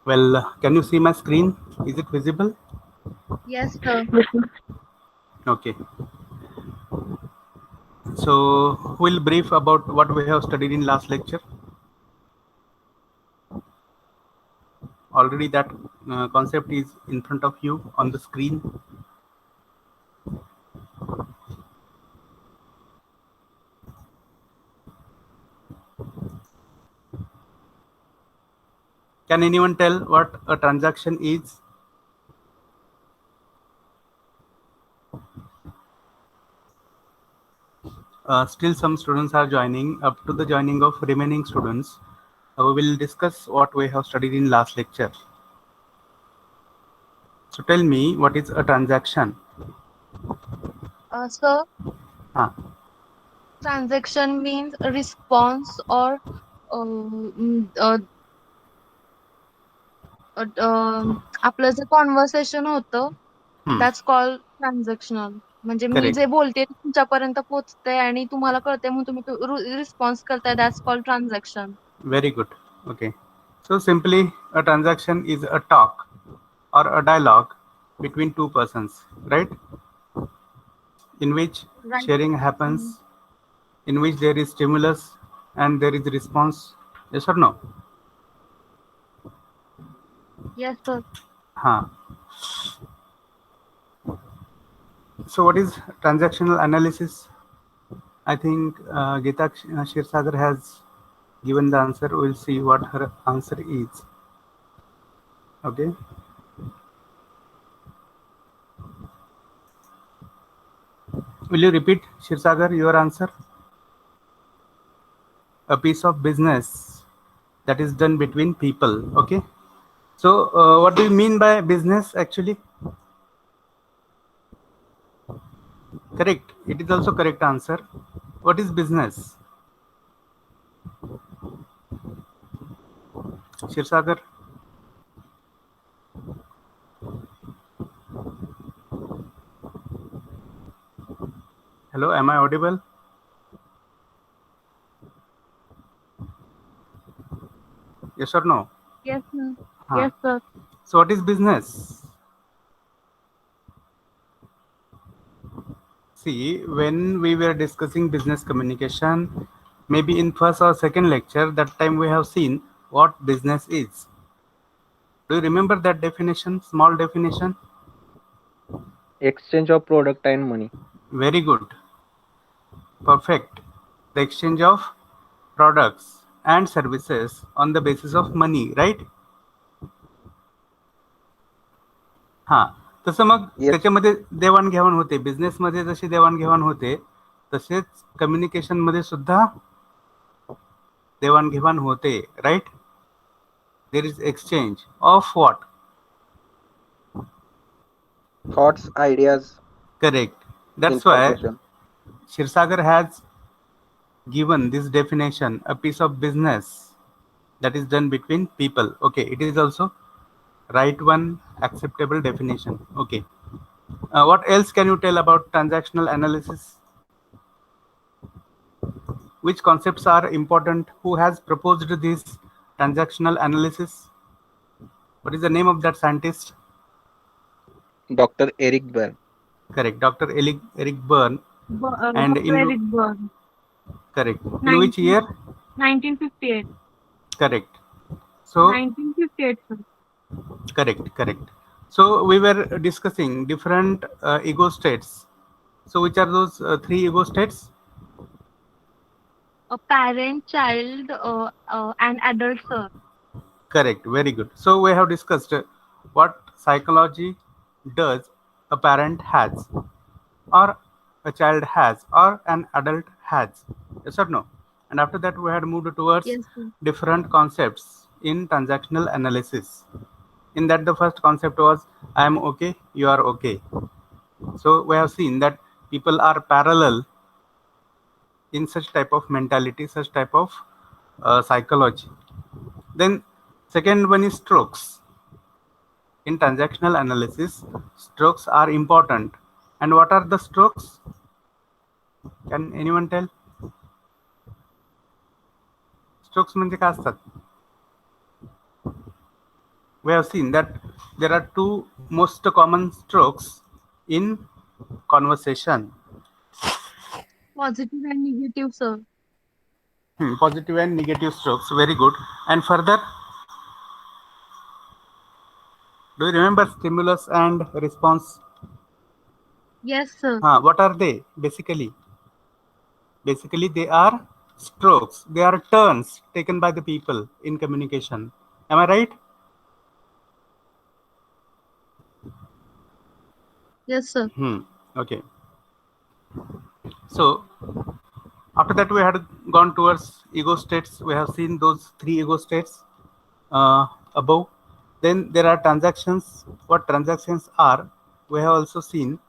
Well, can you see my screen? Is it visible? Yes, sir. Okay. So we'll brief about what we have studied in last lecture. Already that concept is in front of you on the screen. Can anyone tell what a transaction is? Still some students are joining. Up to the joining of remaining students, we will discuss what we have studied in last lecture. So tell me, what is a transaction? Sir, Huh. transaction means a response or um, uh, आपलं जे conversation होतं Hmm. That's called transactional. म्हणजे मी Correct. जे बोलते ते तुमच्यापर्यंत पोहोचते आणि तुम्हाला कळते म्हणून तुम्ही रिस्पॉन्स करताय. That's called transaction. Very good. Okay. So simply, a transaction is a talk or a dialogue between two persons, right? In which right. sharing happens, in which there is stimulus and there is response. Yes or no? Yes sir. Huh. So what is transactional analysis? I think Geeta Shirsagar has given the answer. We'll see what her answer is. Okay. Will you repeat, Shirsagar, your answer? A piece of business that is done between people. Okay. So what do you mean by business actually? Correct. It is also correct answer. What is business? Shirsagar. Hello, am I audible? Yes or no? Yes sir. Huh. Yes sir. So what is business? See, when we were discussing business communication, maybe in first or second lecture, that time we have seen what business is. Do you remember that definition, small definition? Exchange of product and money. Very good. Perfect. The exchange of products and services on the basis of money, right? हा. तसं मग Yes. त्याच्यामध्ये देवाणघेवाण होते. बिझनेसमध्ये जशी देवाणघेवाण होते तसेच कम्युनिकेशन मध्ये सुद्धा देवाणघेवाण होते, right? There is exchange of what? Thoughts, ideas, Correct. That's why information. Shirsagar has given this definition, a piece of business that is done between people. Okay, it is also right one, acceptable definition. Okay. What else can you tell about transactional analysis? Which concepts are important? Who has proposed this transactional analysis? What is the name of that scientist? Dr. Eric Berne. Correct, Dr. Eric Berne. And doctor in Eric Berne. correct, in which 19 year? 1958. Correct. So 1958 sir. correct. So we were discussing different ego states. So which are those three ego states? A parent, child, and adult sir. Correct, very good. So we have discussed what psychology does a parent has, or a child has, or an adult has. Yes or no? And after that, we had moved towards Yes sir. different concepts in transactional analysis. In that, the first concept was I am okay, you are okay. So we have seen that people are parallel in such type of mentality, such type of psychology. Then second one is strokes. In transactional analysis, strokes are important. And what are the strokes? Can anyone tell? Strokes म्हणजे काय असतात? we have seen that there are two most common strokes in conversation. Positive and negative, sir. Positive and negative strokes. Very good. And further, do you remember stimulus and response? Yes, sir. What are they basically? Basically, they are strokes. They are turns taken by the people in communication. Am I right? Yes, sir. Okay. So after that, we had gone towards ego states. We have seen those three ego states above. Then there are transactions. What transactions are? We have also seen.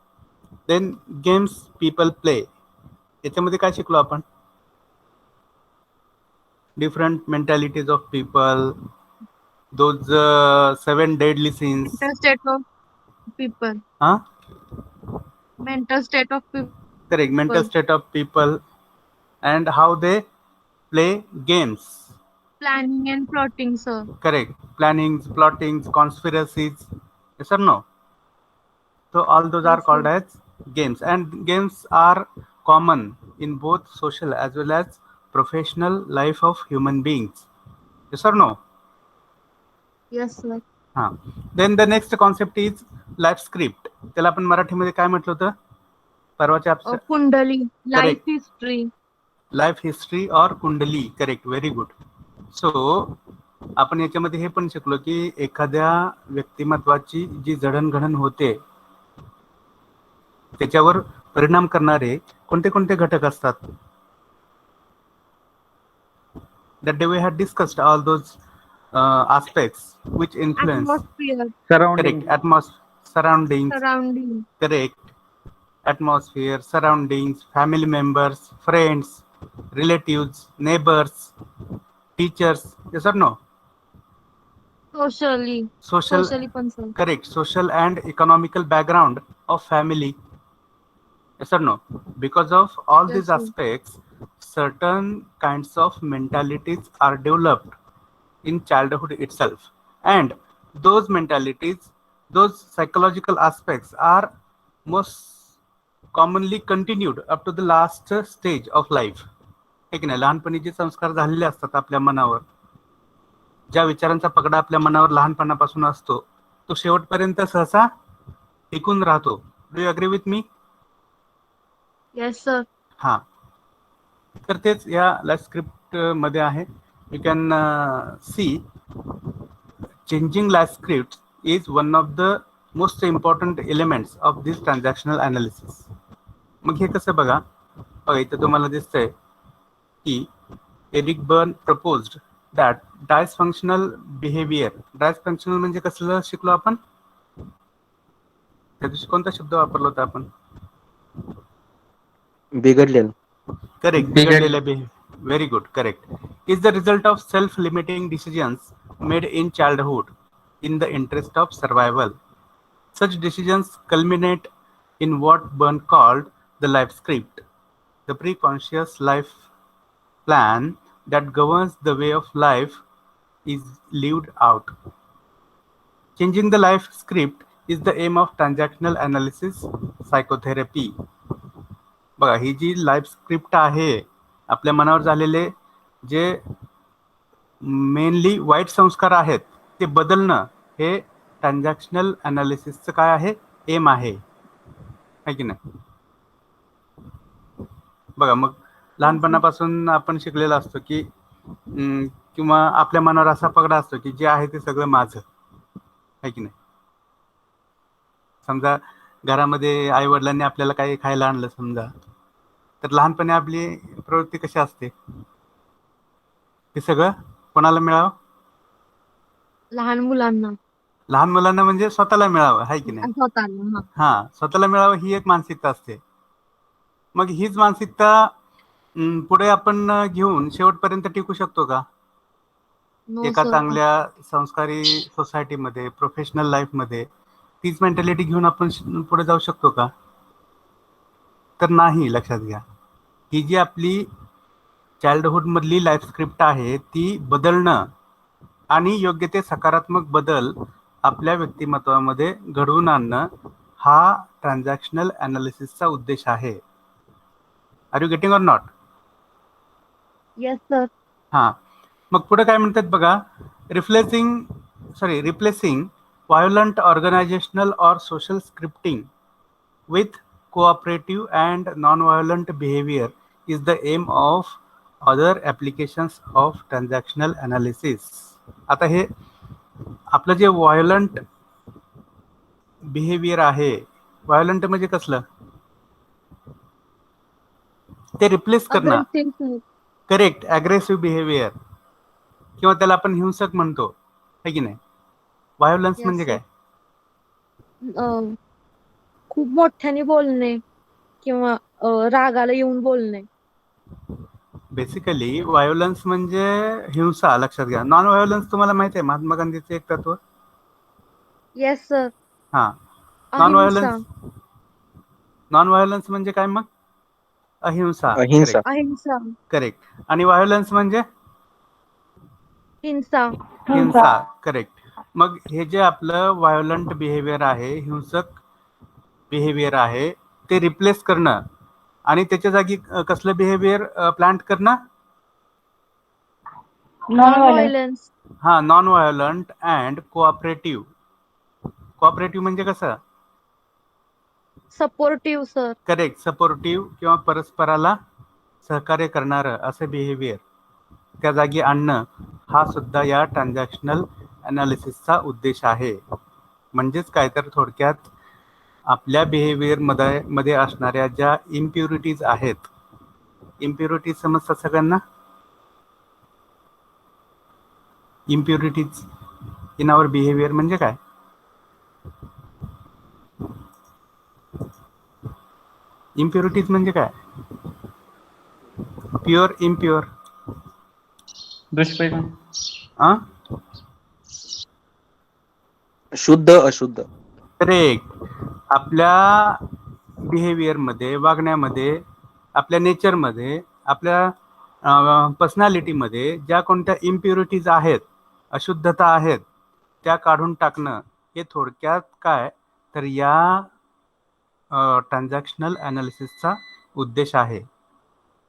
Then games people play. याच्यामध्ये काय शिकलो आपण? Different mentalities of people. Those 7 deadly sins. Mental state of people. Huh? Mental state of people. Correct. Mental state of people and how they play games. Planning and plotting, sir. Correct. Plannings, plottings, conspiracies. Yes or no? So all those are Yes, called sir. as games, and games are common in both social as well as professional life of human beings. Yes or no? Yes, sir. Then the next concept is life script. त्याला आपण मराठीमध्ये काय म्हटलं होतं? परवाच्या कुंडली, life Correct. history. Life history और कुंडली. करेक्ट. Very good. सो आपण याच्यामध्ये हे पण शिकलो की एखाद्या व्यक्तिमत्वाची जी जडणघडण होते त्याच्यावर परिणाम करणारे कोणते कोणते घटक असतात. That day we had discussed all those aspects which influence. Atmosphere. Surrounding. Correct. Surroundings. Surrounding. Correct. Atmosphere, surroundings, family members, friends, relatives, neighbors, teachers. Yes or no? Socially. Socially पण, sir. Correct. Social and economical background of family. Yes or no? Because of all these Yes, sir. aspects, certain kinds of mentalities are developed in childhood itself, and those mentalities, those psychological aspects are most commonly continued up to the last stage of life. है की नाही? लहानपणी जे संस्कार झालेले असतात आपल्या मनावर, ज्या विचारांचा पगडा आपल्या मनावर लहानपणापासून असतो, तो शेवटपर्यंत सहसा टिकून राहतो. Do you agree with me? Yes, sir. तर तेच या लाईफ स्क्रिप्ट मध्ये आहे. You can see changing life scripts is one of the most important elements of this transactional analysis. मग हे कसं बघा, इथं तुम्हाला दिसतंय की Eric Berne proposed that dysfunctional behaviour. Dysfunctional म्हणजे कसलं शिकलो आपण? त्या दिवशी कोणता शब्द वापरला होता आपण? बिघडलेलं. Correct. बिघडलेले behaviour. Very good. Correct. Is the result of self-limiting decisions made in childhood in the interest of survival. Such decisions culminate in what Byrne called the life script, the preconscious life plan that governs the way of life is lived out. Changing the life script is the aim of transactional analysis psychotherapy. बघा, ही जी life script आहे, आपल्या मनावर झालेले जे mainly वाईट संस्कार आहेत ते बदलणं हे ट्रान्झॅक्शनल अनालिसिसचं काय आहे? एम आहे की नाही? बघा, मग लहानपणापासून आपण शिकलेलं असतो की किंवा आपल्या मनावर असा पगडा असतो की जे आहे ते सगळं माझं आहे की नाही. समजा घरामध्ये आई वडिलांनी आपल्याला काही खायला आणलं समजा, तर लहानपणी आपली प्रवृत्ती कशी असते? ते सगळं कोणाला मिळावं? लहान मुलांना. लहान मुलांना म्हणजे स्वतःला मिळावं, आहे की नाही? स्वतःला. स्वतःला मिळावं ही एक मानसिकता असते. मग हीच मानसिकता पुढे आपण घेऊन शेवटपर्यंत टिकू शकतो का? एका चांगल्या संस्कारी सोसायटीमध्ये, प्रोफेशनल लाईफमध्ये तीच मेंटॅलिटी घेऊन आपण पुढे जाऊ शकतो का? तर नाही. लक्षात घ्या, ही जी आपली चाइल्डहुड मधली लाईफ स्क्रिप्ट आहे ती बदलणं आणि योग्य ते सकारात्मक बदल आपल्या व्यक्तिमत्वामध्ये घडवून आणणं हा ट्रान्झॅक्शनल अनालिसिसचा उद्देश आहे. Are you getting or not? Yes sir. हां, मग पुढे काय म्हणतात बघा, replacing violent organisational or social scripting with cooperative and non-violent behavior is the aim of other applications of transactional analysis. आता हे आपलं जे व्हायोलंट बिहेवियर आहे, व्हायोलंट म्हणजे कसलं, ते रिप्लेस करणं. अग्रेसिव्ह. करेक्ट, अग्रेसिव्ह बिहेवियर किंवा त्याला आपण हिंसक म्हणतो, है की नाही. व्हायोलन्स म्हणजे Yes, sir. काय? खूप मोठ्याने बोलणे किंवा रागाला येऊन बोलणे. बेसिकली व्हायोलन्स म्हणजे हिंसा, लक्षात घ्या. नॉन व्हायोलन्स तुम्हाला माहिती आहे महात्मा गांधीचे एक तत्व. Yes sir. हा, अहिंसा. नॉन व्हायोलन्स म्हणजे काय मग? अहिंसा. अहिंसा. अहिंसा. करेक्ट. आणि व्हायोलन्स म्हणजे हिंसा. हिंसा. करेक्ट. मग हे जे आपलं व्हायोलंट बिहेवियर आहे, हिंसक बिहेवियर आहे, ते रिप्लेस करणं आणि त्याच्या जागी कसलं बिहेवियर प्लांट करणं? Non violence. हा, नॉन व्हायोलंट अँड कोऑपरेटिव्ह. कोऑपरेटिव्ह म्हणजे कसं? Supportive sir. करेक्ट, सपोर्टिव्ह किंवा परस्पराला सहकार्य करणारं असं बिहेवियर त्या जागी आणणं हा सुद्धा या ट्रान्झॅक्शनल अनालिसिसचा उद्देश आहे. म्हणजेच काय तर थोडक्यात आपल्या बिहेवियर मध्ये असणाऱ्या ज्या इम्प्युरिटीज आहेत, इम्प्युरिटीज समजतात सगळ्यांना? इम्प्युरिटीज इन आवर बिहेवियर म्हणजे काय? इम्प्युरिटीज म्हणजे काय? Pure, impure. शुद्ध अशुद्ध. करेक्ट. आपल्या बिहेवियरमध्ये, वागण्यामध्ये, आपल्या नेचरमध्ये, आपल्या पर्सनॅलिटीमध्ये ज्या कोणत्या इम्प्युरिटीज आहेत, अशुद्धता आहेत, त्या काढून टाकणं हे थोडक्यात काय तर या ट्रान्झॅक्शनल अनालिसिसचा उद्देश आहे.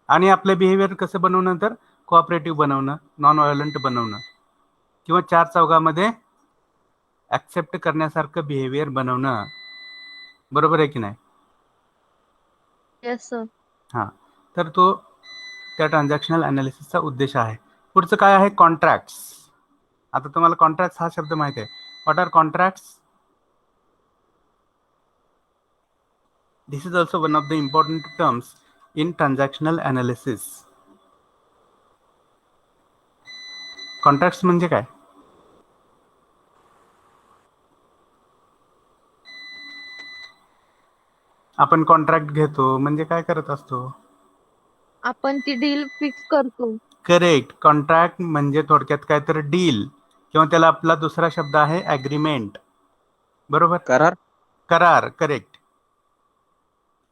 आणि आपलं बिहेवियर कसं बनवणं तर कोऑपरेटिव्ह बनवणं, नॉन व्हायोलंट बनवणं किंवा चार चौघामध्ये ऍक्सेप्ट करण्यासारखं बिहेवियर बनवणं. बरोबर आहे की नाही? Yes sir. हां, तर तो त्या ट्रान्झॅक्शनल अनालिसिसचा उद्देश आहे. पुढचं काय आहे? कॉन्ट्रॅक्ट्स. आता तुम्हाला कॉन्ट्रॅक्ट्स हा शब्द माहिती आहे. What are contracts? This is also one of the important terms in transactional analysis. Contracts म्हणजे काय? आपण कॉन्ट्रॅक्ट घेतो म्हणजे काय करत असतो? आपण ती डील फिक्स करतो. करेक्ट. कॉन्ट्रॅक्ट म्हणजे थोडक्यात काय तर डील किंवा त्याला आपला दुसरा शब्द आहे ॲग्रीमेंट. बरोबर? करार. करार. करेक्ट.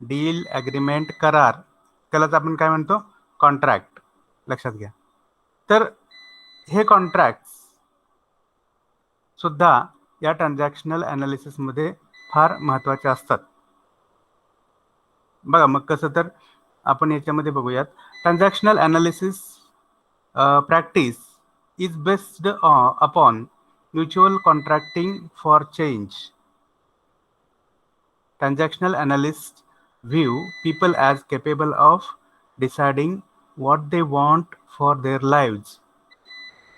डील, ॲग्रीमेंट, करार, त्यालाच आपण काय म्हणतो? कॉन्ट्रॅक्ट. लक्षात घ्या. तर हे कॉन्ट्रॅक्ट्स सुद्धा या ट्रान्झॅक्शनल अनालिसिसमध्ये फार महत्त्वाचे असतात. बघा मग कसं, तर आपण याच्यामध्ये बघूयात. Transactional analysis practice is based upon mutual contracting for change. Transactional analysts view people as capable of deciding what they want for their lives.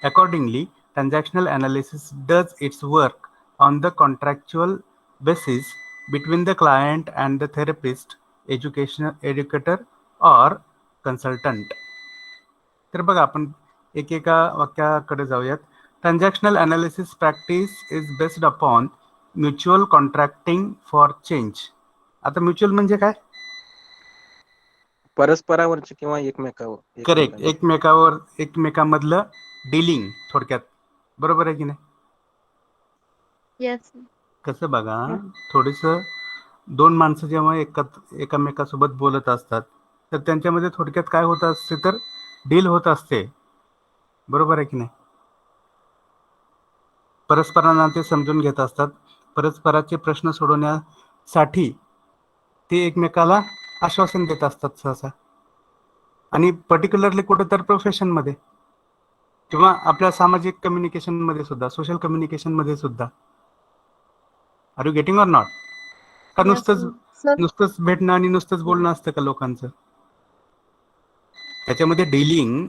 Accordingly, transactional analysis does its work on the contractual basis between the client and the therapist, educator or consultant. तर बघा आपण एकेका वाक्याकडे जाऊयात. Transactional analysis practice is based upon mutual contracting for change. आता mutual म्हणजे काय? परस्परावरचे किंवा एकमेकावर. Correct. एकमेकामधलं dealing थोडक्यात. बरोबर आहे की नाही? येस. कसं बघा, थोडंसं दोन माणसं जेव्हा एकामेकासोबत बोलत असतात तर त्यांच्यामध्ये थोडक्यात काय होत असते तर डील होत असते. बरोबर आहे की नाही? परस्परांना ते समजून घेत असतात, परस्पराचे प्रश्न सोडवण्यासाठी ते एकमेकाला आश्वासन देत असतात सहसा, आणि पर्टिक्युलरली कुठे तर प्रोफेशनमध्ये किंवा आपल्या सामाजिक कम्युनिकेशन मध्ये सुद्धा, सोशल कम्युनिकेशन मध्ये सुद्धा. Are you getting or not? का Yes, sir. Sir, नुसतंच भेटणं आणि नुसतंच बोलणं असतं का लोकांचं? त्याच्यामध्ये डीलिंग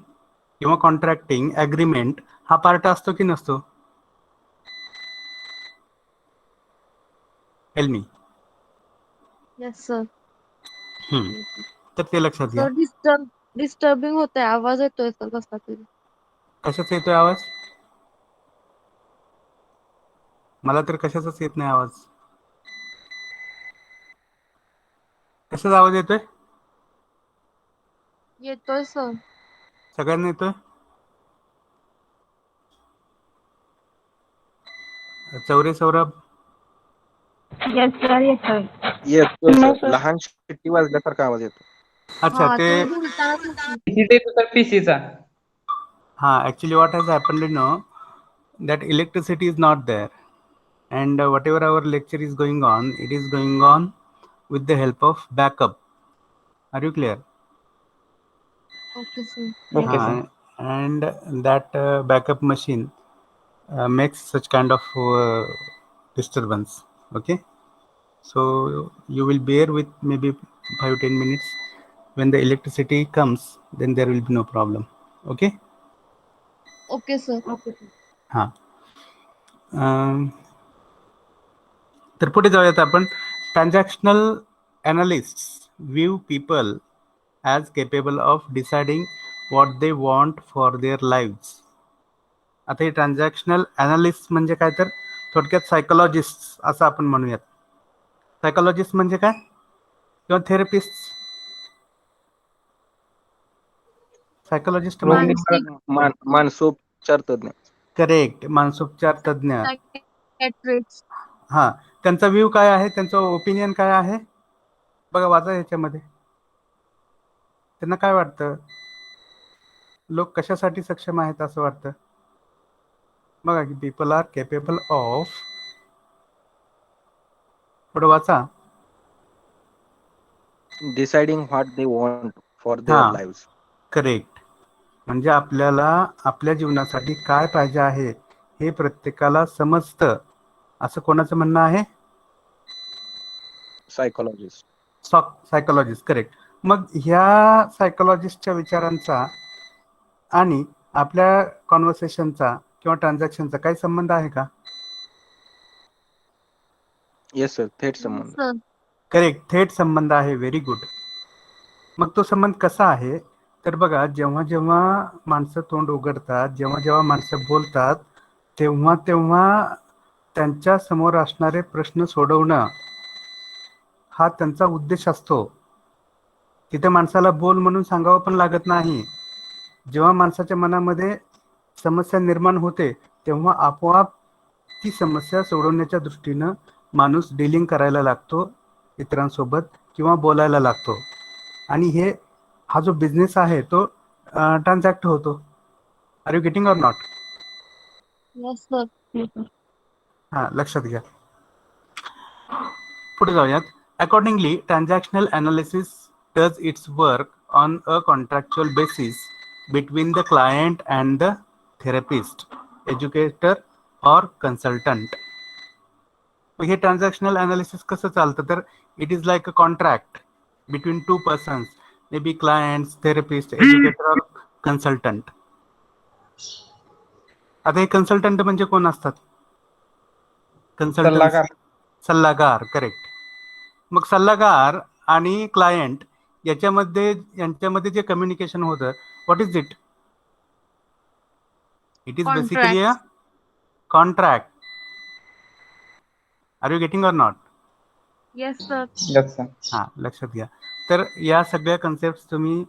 किंवा कॉन्ट्रॅक्टिंग ऍग्रीमेंट हा पार्ट असतो की नसतो? Tell me. yes, sir. तर ते लक्षात घ्या. Sir, disturbing होतंय. आवाज येतोय सर कसा तरी. कशाचा येतोय आवाज? मला तर कशाचाच येत नाही आवाज. कशाचा आवाज येतोय? येतोय सर. सगळ्यांना येतोय? चौरे सौरभ? येस सर येतोय. येतोय No, सर. sir. लहान शिट्टी वाजल्यासारखा आवाज येतो. अच्छा, हा ते तुम्ही बोलतानाच होती. पीसीचा तर पीसीचा हा, actually what has happened, you know, that electricity is not there, and whatever our lecture is going on, it is going on with the help of backup. Are you clear? Okay sir. Okay sir. And that backup machine makes such kind of disturbance. Okay, so you will bear with maybe 5-10 minutes. When the electricity comes, then there will be no problem. Okay. Okay sir. हा, तर पुढे जाऊयात आपण. Transactional analyst view people as capable of deciding what they want for their lives. आता हे transactional analyst म्हणजे काय, तर थोडक्यात सायकोलॉजिस्ट असं आपण म्हणूयात. सायकोलॉजिस्ट म्हणजे काय, किंवा थेरपिस्ट. सायकोलॉजिस्ट म्हणजे मानसिक मानसोपचार तज्ञ. करेक्ट, मानसोपचार तज्ज्ञ. सायकॅट्रिस्ट. हा, त्यांचा व्ह्यू काय आहे, त्यांचं ओपिनियन काय आहे बघा, वाचा ह्याच्यामध्ये. त्यांना काय वाटतं, लोक कशासाठी सक्षम आहेत असं वाटतं बघा, की पीपल आर केपेबल ऑफ, पुढे वाचा. Deciding what they want for हा, देअर लाईव्स. करेक्ट. म्हणजे आपल्याला आपल्या जीवनासाठी काय पाहिजे आहे हे प्रत्येकाला समजतं, असं कोणाचं म्हणणं आहे? सायकोलॉजिस्ट. सायकोलॉजिस्ट. करेक्ट. मग ह्या सायकोलॉजिस्टच्या विचारांचा आणि आपल्या कॉन्व्हर्सेशनचा किंवा ट्रान्झॅक्शनचा काही संबंध आहे का? येस सर, थेट संबंध. सर. करेक्ट, थेट संबंध आहे. Very good. मग तो संबंध कसा आहे, तर बघा, जेव्हा जेव्हा माणसं तोंड उघडतात, जेव्हा जेव्हा माणसं बोलतात, तेव्हा तेव्हा त्यांच्या समोर असणारे प्रश्न सोडवणं हा त्यांचा उद्देश असतो. तिथे माणसाला बोल म्हणून सांगावं पण लागत नाही. जेव्हा माणसाच्या मनामध्ये समस्या निर्माण होते, तेव्हा आपोआप ती समस्या सोडवण्याच्या दृष्टीनं माणूस डिलिंग करायला लागतो इतरांसोबत किंवा बोलायला लागतो, आणि हा जो बिझनेस आहे तो ट्रान्झॅक्ट होतो. Are you getting or not? Yes sir. हा, लक्षात घ्या. पुढे जाऊयात. Accordingly transactional analysis does its work on a contractual basis between the client and the therapist, educator or consultant. हे ट्रान्झॅक्शनल अनालिसिस कसं चालतं, तर it is like a contract between two persons, may be clients, therapist, educator or consultant. आता हे consultant म्हणजे कोण असतात? Consultant, सल्लागार. करेक्ट. मग सल्लागार आणि क्लायंट यांच्यामध्ये जे कम्युनिकेशन होतं, what is it? It is basically a contract. Contract. Are you getting or not? Yes sir. हा, लक्षात घ्या. तर या सगळ्या कन्सेप्ट तुम्ही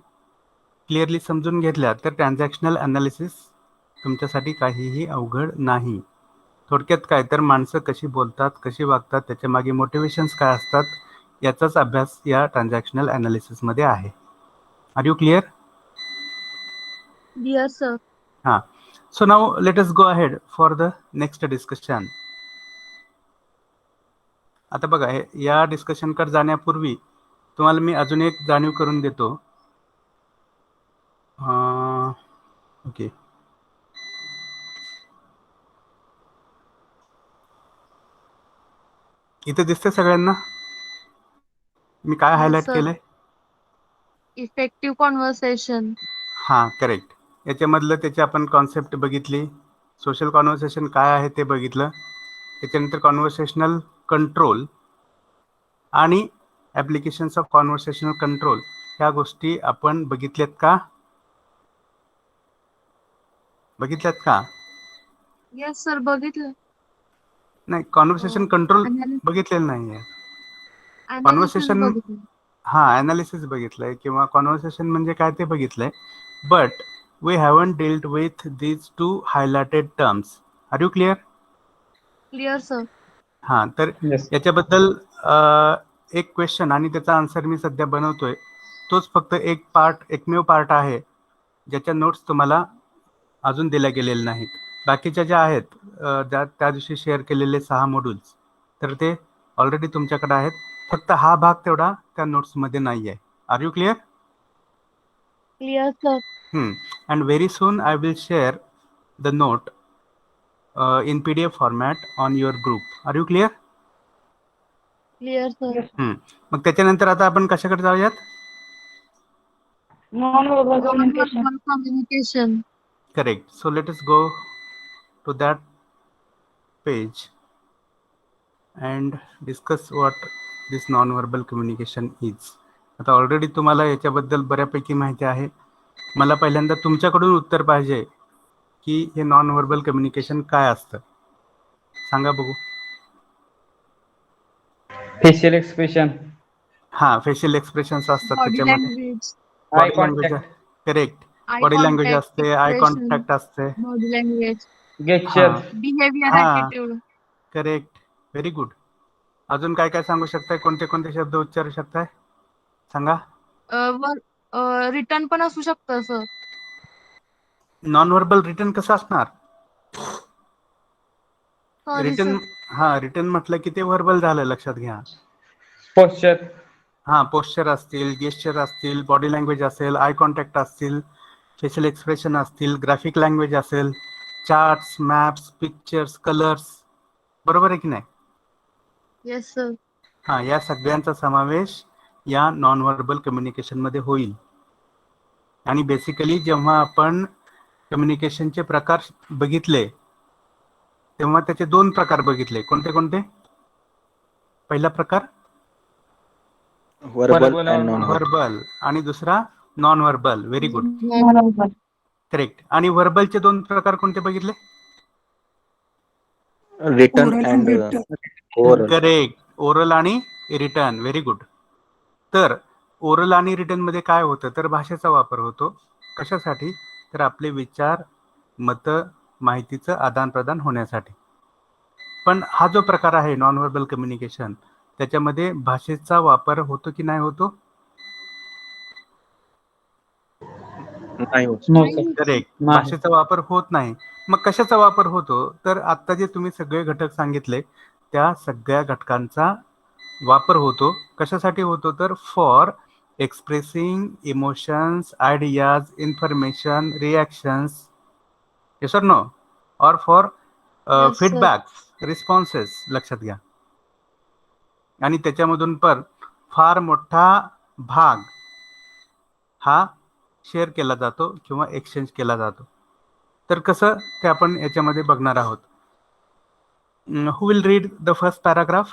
क्लिअरली समजून घेतल्या तर ट्रान्झॅक्शनल अनालिसिस तुमच्यासाठी काहीही अवघड नाही. थोडक्यात काय, तर माणसं कशी बोलतात, कशी वागतात, त्याच्या मागे मोटिवेशन्स काय असतात, याचाच अभ्यास या ट्रान्झॅक्शनल अनालिसिसमध्ये आहे. Are you clear? Dear sir. हां, So now let us go ahead for the next discussion. आता बघा या डिस्कशन कडे जाण्यापूर्वी तुम्हाला मी अजून एक जाणीव करून देतो. ओके, इथे दिसते सगळ्यांना मी काय हायलाइट sir. केलंय? Effective conversation. हां, करेक्ट. याच्यामधलं त्याची आपण कॉन्सेप्ट बघितली, सोशल कॉन्व्हर्सेशन काय आहे ते बघितलं, त्याच्यानंतर कॉन्व्हर्सेशनल कंट्रोल आणि ॲप्लिकेशन्स ऑफ कॉन्व्हर्सेशनल कंट्रोल ह्या गोष्टी आपण बघितल्यात का? येस सर, बघितलं. नाही, कॉन्व्हर्सेशन कंट्रोल Analysis बघितलेलं नाही आहे. कॉन्व्हर्सेशन बघितलं. ॲनालिसिस बघितलंय किंवा कॉन्व्हर्सेशन म्हणजे काय ते बघितलंय, but we haven't dealt with these two highlighted terms. Are you clear? Clear sir. हां, तर याच्याबद्दल एक क्वेश्चन आणि त्याचा आन्सर मी सध्या बनवतोय. तोच फक्त एकमेव पार्ट आहे ज्याच्या नोट्स तुम्हाला अजून दिल्या गेलेल्या नाहीत. बाकीच्या ज्या आहेत त्या दिवशी शेअर केलेले 6 मॉड्यूल्स, तर ते ऑलरेडी तुमच्याकडे आहेत. फक्त हा भाग तेवढा त्या नोट्समध्ये नाही आहे. Are you clear? Clear sir. And very soon I will share the note in PDF format on your group. Are you clear? Clear sir. मग त्याच्यानंतर आता आपण कशाकडे जाऊयात? Non-verbal communication. Communication. Correct. So let us go to that page and discuss what this non-verbal communication is. आता already तुम्हाला याच्याबद्दल बऱ्यापैकी माहिती आहे. मला पहिल्यांदा तुमच्याकडून उत्तर पाहिजे की हे नॉन व्हर्बल कम्युनिकेशन काय असतं. सांगा बघू. Facial expression. हां, फेशियल एक्सप्रेशन्स असतात बॉडी त्याच्यामध्ये. Language. I body language, contact. Correct. I body language contact, असते, आय एक्सप्रेशन, कॉन्टॅक्ट असते. Body language, gesture. बिहेवियर, हां. ॲटिट्यूड. Correct, very good. अजून काय काय सांगू शकताय? कोणते कोणते शब्द उच्चारू शकताय? सांगा. रिटर्न पण असू शकतं सर. नॉन व्हर्बल रिटर्न कसं असणार? Sorry return, sir. हां, रिटर्न म्हटलं की ते व्हर्बल झालं, लक्षात घ्या. पोस्चर. हां, पोस्चर असतील, गेस्चर असतील, बॉडी लँग्वेज असेल, आय कॉन्टॅक्ट असतील, फेशियल एक्सप्रेशन असतील, ग्राफिक लँग्वेज असेल, चार्ट्स, मॅप्स, पिक्चर्स, कलर्स, बरोबर आहे की नाही? Yes sir. हां, या सगळ्यांचा समावेश या नॉन व्हर्बल कम्युनिकेशनमध्ये होईल. आणि बेसिकली जेव्हा आपण कम्युनिकेशनचे प्रकार बघितले तेव्हा त्याचे 2 प्रकार बघितले. कोणते कोणते? पहिला प्रकार Verbal and non-verbal. व्हर्बल आणि दुसरा non verbal. Very good, Non-verbal. Correct. आणि व्हर्बलचे 2 प्रकार कोणते बघितले? Written and oral. Correct, oral आणि रिटर्न. Very good. तर ओरल आणि रिटर्न मध्ये काय होतं? तर भाषेचा वापर होतो. कशासाठी? तर आपले विचार, मत, माहितीचं आदान प्रदान होण्यासाठी. पण हा जो प्रकार आहे नॉन व्हर्बल कम्युनिकेशन, त्याच्यामध्ये भाषेचा वापर होतो की नाही होतो? नाही होत. करेक्ट, भाषेचा वापर होत नाही. मग कशाचा वापर होतो? तर आता जे तुम्ही सगळे घटक सांगितले त्या सगळ्या घटकांचा वापर होतो. कशासाठी होतो? तर for expressing emotions, ideas, information, reactions, yes or no, or for Yes, sir. Feedbacks, responses, लक्षात घ्या. आणि त्याच्यामधून पण फार मोठा भाग हा शेअर केला जातो किंवा एक्सचेंज केला जातो. तर कसं ते आपण याच्यामध्ये बघणार आहोत. Who will read the first paragraph?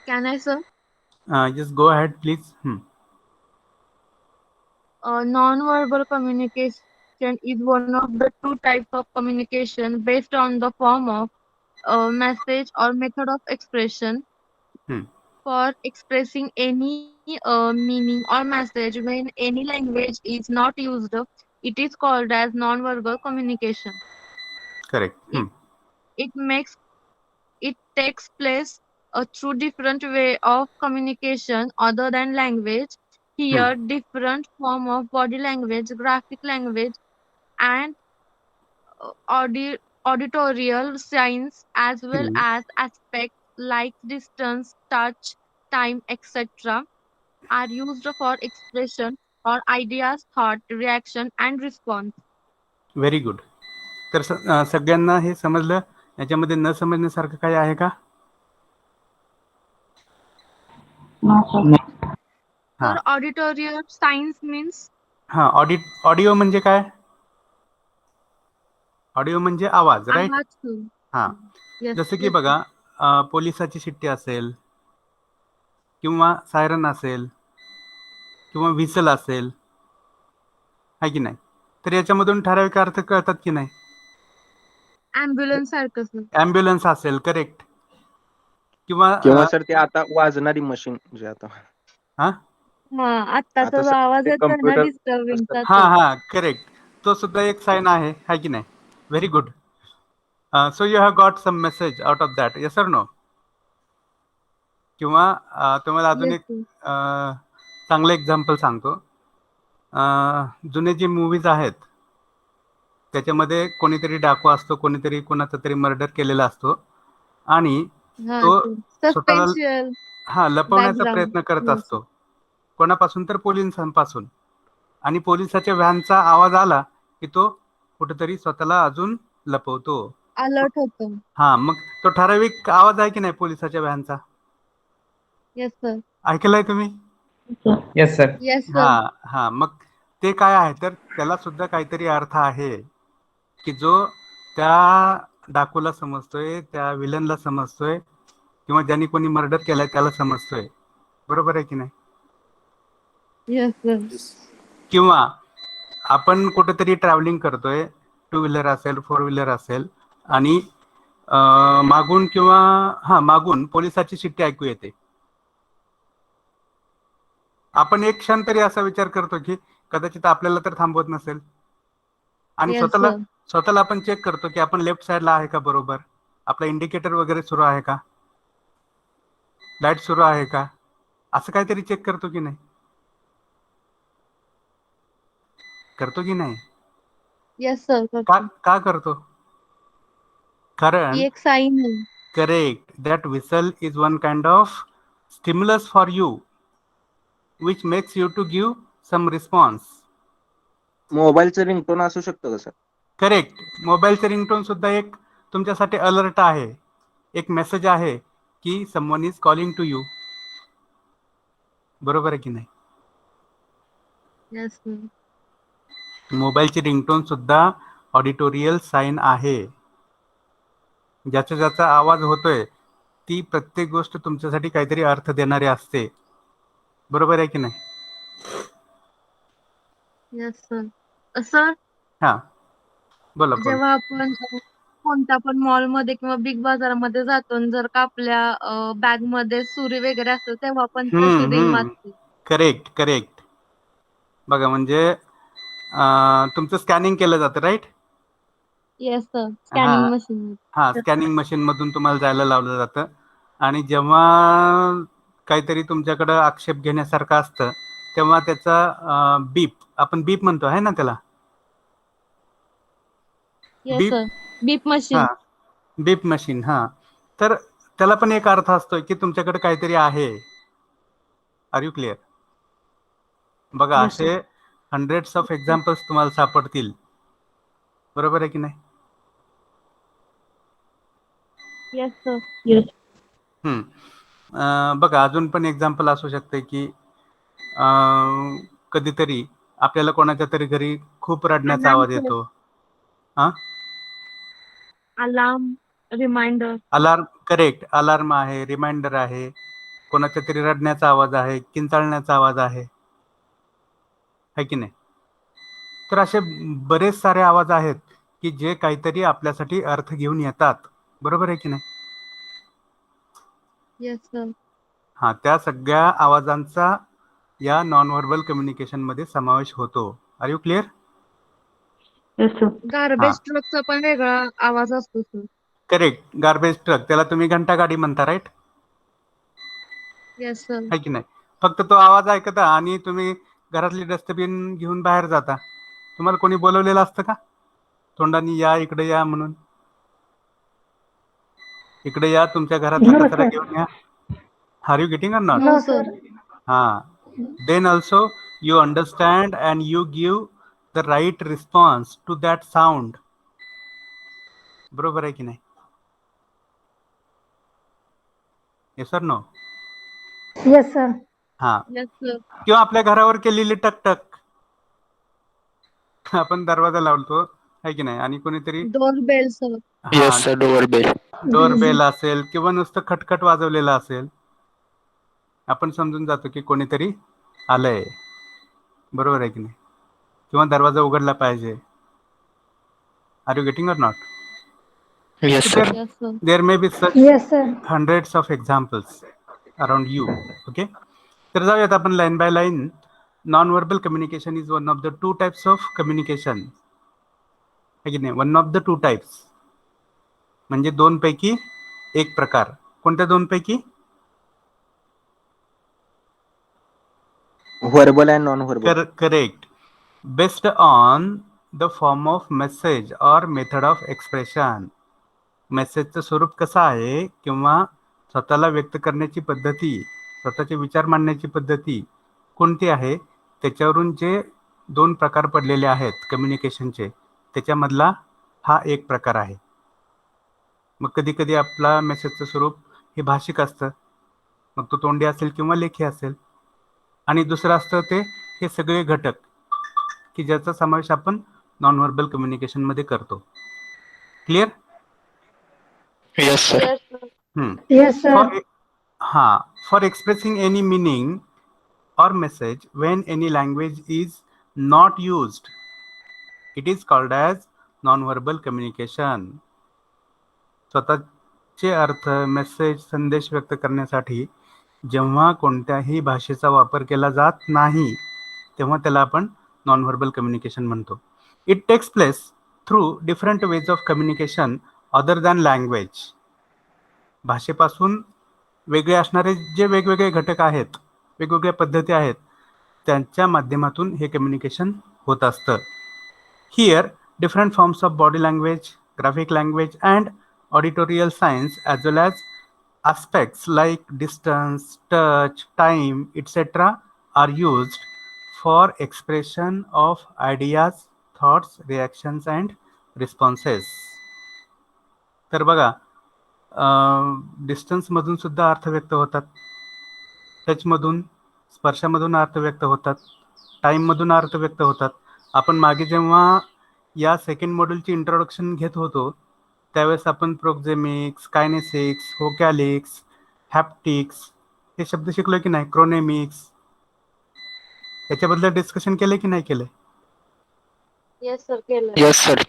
Can I sir? Just go ahead please. Non-verbal communication is one of the 2 types of communication based on the form of message or method of expression. Hmm. For expressing any meaning or message when any language is not used, it is called as non-verbal communication. Correct. It takes place through different way of communication other than language. Here, different form of body language, graphic language, and auditorial signs as well Hmm. as aspects like distance, touch, time, etc. are used for expression or ideas, thought, reaction, and response. Very good. तर सगळ्यांना हे समजलं. याच्यामध्ये न समजण्यासारखं काही आहे का? No, sir. हा For auditorial signs means हा ऑडिओ म्हणजे काय? ऑडिओ म्हणजे आवाज, राईट? आवाज. हा, Yes, जसं की yes, बघा, पोलिसाची शिट्टी असेल किंवा सायरन असेल किंवा व्हिसल असेल, आहे की नाही? तर याच्यामधून ठराविक अर्थ कळतात की नाही? ambulance सारखं sir. ॲम्ब्युलन्स असेल, करेक्ट. किंवा किंवा सर ते आता वाजणारी मशीन जे आता हा, आत्ताचा आता जो सर आवाज ते येतोय ना कम्प्युटर डिस्टर्बिंगचा हा तो. हा करेक्ट, तो सुद्धा एक साइन आहे, है की नाही? Very good. So you have got some message out of that, yes or no? किंवा तुम्हाला अजून Yes, एक sir. चांगलं एक्झाम्पल सांगतो. जुने जे मूवीज आहेत त्याच्यामध्ये कोणीतरी डाकू असतो, कोणीतरी कोणाचा तरी मर्डर केलेला असतो आणि हा तो ते स्वतःला सस्पेन्शियल लपवण्याचा बॅकग्राऊंड. प्रयत्न करत Yes. असतो. कोणापासून? तर पोलिसांपासून. आणि पोलिसाच्या व्हॅनचा आवाज आला की तो कुठेतरी स्वतःला अजून लपवतो. अलर्ट होतो. हा, मग तो ठराविक आवाज आहे की नाही पोलिसाच्या व्हॅनचा? Yes, sir. ऐकलाय तुम्ही? Sir. Yes, sir. Yes, sir. हा हा, मग ते काय आहे, तर त्याला सुद्धा काहीतरी अर्थ आहे की जो त्या डाकूला समजतोय, त्या विलनला समजतोय, किंवा ज्यांनी कोणी मर्डर केलाय त्याला समजतोय. बरोबर आहे की नाही? Yes, sir. किंवा आपण कुठेतरी ट्रॅव्हलिंग करतोय, टू व्हीलर असेल, फोर व्हीलर असेल, आणि मागून किंवा मागून पोलिसाची शिट्टी ऐकू येते. आपण एक क्षण तरी असा विचार करतो की कदाचित आपल्याला तर थांबवत नसेल, आणि Yes, स्वतःला sir. स्वतःला आपण चेक करतो की आपण लेफ्ट साईडला आहे का, बरोबर, आपला इंडिकेटर वगैरे सुरू आहे का, लाईट सुरू आहे का, असं काहीतरी चेक करतो की नाही? करतो की नाही? Yes, sir. का करतो. का करतो? कारण ही एक साईन आहे. correct, that whistle is one kind of stimulus for you which makes you to give some response. मोबाईलचं रिंगटोन असू शकतं का सर? करेक्ट, मोबाईलचं रिंगटोन सुद्धा एक तुमच्यासाठी अलर्ट आहे, एक मेसेज आहे की someone is calling to you. बरोबर आहे की नाही? Yes, sir. मोबाईलची रिंगटोन सुद्धा ऑडिटोरियल साइन आहे. ज्याचा ज्याचा आवाज होतोय ती प्रत्येक गोष्ट तुमच्यासाठी काहीतरी अर्थ देणारी असते. बरोबर आहे की नाही? Yes, sir. Sir, हा, बोला बोला. जेव्हा आपण कोणत्या पण मॉलमध्ये किंवा बिग बाजारामध्ये जातो आणि जर का आपल्या बॅग मध्ये सुरी वगैरे असते तेव्हा पण तशी रिंग वाजते. Correct correct. बघा, म्हणजे तुमचं स्कॅनिंग केलं जातं, राईट? Yes sir. हा स्कॅनिंग मशीन. हा, स्कॅनिंग मशीन मधून तुम्हाला जायला लावलं जातं, आणि जेव्हा काहीतरी तुमच्याकडं आक्षेप घेण्यासारखं असतं तेव्हा त्याचा बीप, आपण बीप म्हणतो आहे ना त्याला, येस बीप. सर. बीप हा, मशीन. बीप मशीन. हा, तर त्याला पण एक अर्थ असतो की तुमच्याकडे काहीतरी आहे. Are you clear? बघा, Yes, sir. असे हंड्रेड्स ऑफ एक्झाम्पल्स तुम्हाला सापडतील. बरोबर आहे की नाही? Yes sir. Yes. बघा, अजून पण एक्झाम्पल असू शकते की कधीतरी आपल्याला कोणाच्या तरी घरी खूप रडण्याचा अलार्म आवाज क्लॉक. येतो. हा, alarm. Reminder. Alarm, correct, alarm आहे, रिमाइंडर आहे, कोणाच्या तरी रडण्याचा आवाज आहे, किंचाळण्याचा आवाज आहे की नाही? तर असे बरेच सारे आवाज आहेत की जे काहीतरी आपल्यासाठी अर्थ घेऊन येतात. बरोबर आहे की नाही? Yes sir. हा, त्या सगळ्या आवाजांचा या नॉन व्हर्बल कम्युनिकेशन मध्ये समावेश होतो. Are you clear? Yes, sir. Garbage ट्रकचा पण वेगळा आवाज असतो सर. करेक्ट, गार्बेज ट्रक, त्याला तुम्ही घंटा गाडी म्हणता, राईट? Yes sir. आहे की नाही? फक्त तो आवाज ऐकता आणि तुम्ही घरातली डस्टबिन घेऊन बाहेर जाता. तुम्हाला कोणी बोलवलेलं असतं का? तोंडाने या, इकडे या म्हणून. इकडे या, तुमच्या घरातला No, कचरा sir. घेऊन या. Are you getting or not? No, sir. हा. Then also you understand and you give the right response to that sound. बरोबर आहे की नाही? Yes or no? Yes, sir. हा. Yes, sir. किंवा आपल्या घरावर केलेली टकटक, आपण दरवाजा लावतो आहे की नाही, आणि कोणीतरी Doorbell, sir. Yes sir, doorbell. Doorbell असेल किंवा नुसतं खटखट वाजवलेलं असेल, आपण समजून जातो की कोणीतरी आलंय. बरोबर आहे की नाही? किंवा दरवाजा उघडला पाहिजे. Are you getting or not? Yes There, Yes, sir. there may be such Yes, sir. hundreds of examples around you. Okay. तर जाऊयात आपण line by line. Non verbal communication is one of the two types of communication. आहे की नाही? One of the two types म्हणजे दोन पैकी एक प्रकार. कोणत्या दोन पैकी? Verbal and non verbal. Correct. Based on the form of message और मेथड ऑफ एक्सप्रेशन. मेसेजचं स्वरूप कसं आहे किंवा स्वतःला व्यक्त करण्याची पद्धती, स्वतःचे विचार मांडण्याची पद्धती कोणती आहे, त्याच्यावरून जे दोन प्रकार पडलेले आहेत कम्युनिकेशनचे, त्याच्यामधला हा एक प्रकार आहे. मग कधी कधी आपला मेसेजचं स्वरूप हे भाषिक असतं, मग तो तोंडी असेल किंवा लेखी असेल. आणि दुसरं असतं ते हे सगळे घटक की ज्याचा समावेश आपण नॉन व्हर्बल कम्युनिकेशनमध्ये करतो. Clear? Yes sir. Yes, sir. Yes, sir. For expressing any meaning or message when any language is not used, it is called as non-verbal communication. स्वतःचे अर्थ, मेसेज, संदेश व्यक्त करण्यासाठी जेव्हा कोणत्याही भाषेचा वापर केला जात नाही तेव्हा त्याला आपण नॉन व्हर्बल कम्युनिकेशन म्हणतो. It takes place through different ways of communication other than language. भाषेपासून वेगळे असणारे जे वेगवेगळे घटक आहेत, वेगवेगळ्या पद्धती आहेत, त्यांच्या माध्यमातून हे कम्युनिकेशन होत असतं. Here different forms of body language, graphic language and auditorial science as well as aspects like distance, touch, time, etc. are used for expression of ideas, thoughts, reactions and responses. तर बघा, डिस्टन्समधून सुद्धा अर्थ व्यक्त होतात, टचमधून, स्पर्शामधून अर्थ व्यक्त होतात, टाईममधून अर्थ व्यक्त होतात. आपण मागे जेव्हा या सेकंड मॉड्यूलची इंट्रोडक्शन घेत होतो त्यावेळेस आपण प्रोक्झेमिक्स, कायनेसिक्स, व्होकॅलिक्स, हॅप्टिक्स हे शब्द शिकलो की नाही, क्रोनेमिक्स, याच्याबद्दल डिस्कशन केले की नाही केले? Yes, sir. केलं. Yes sir.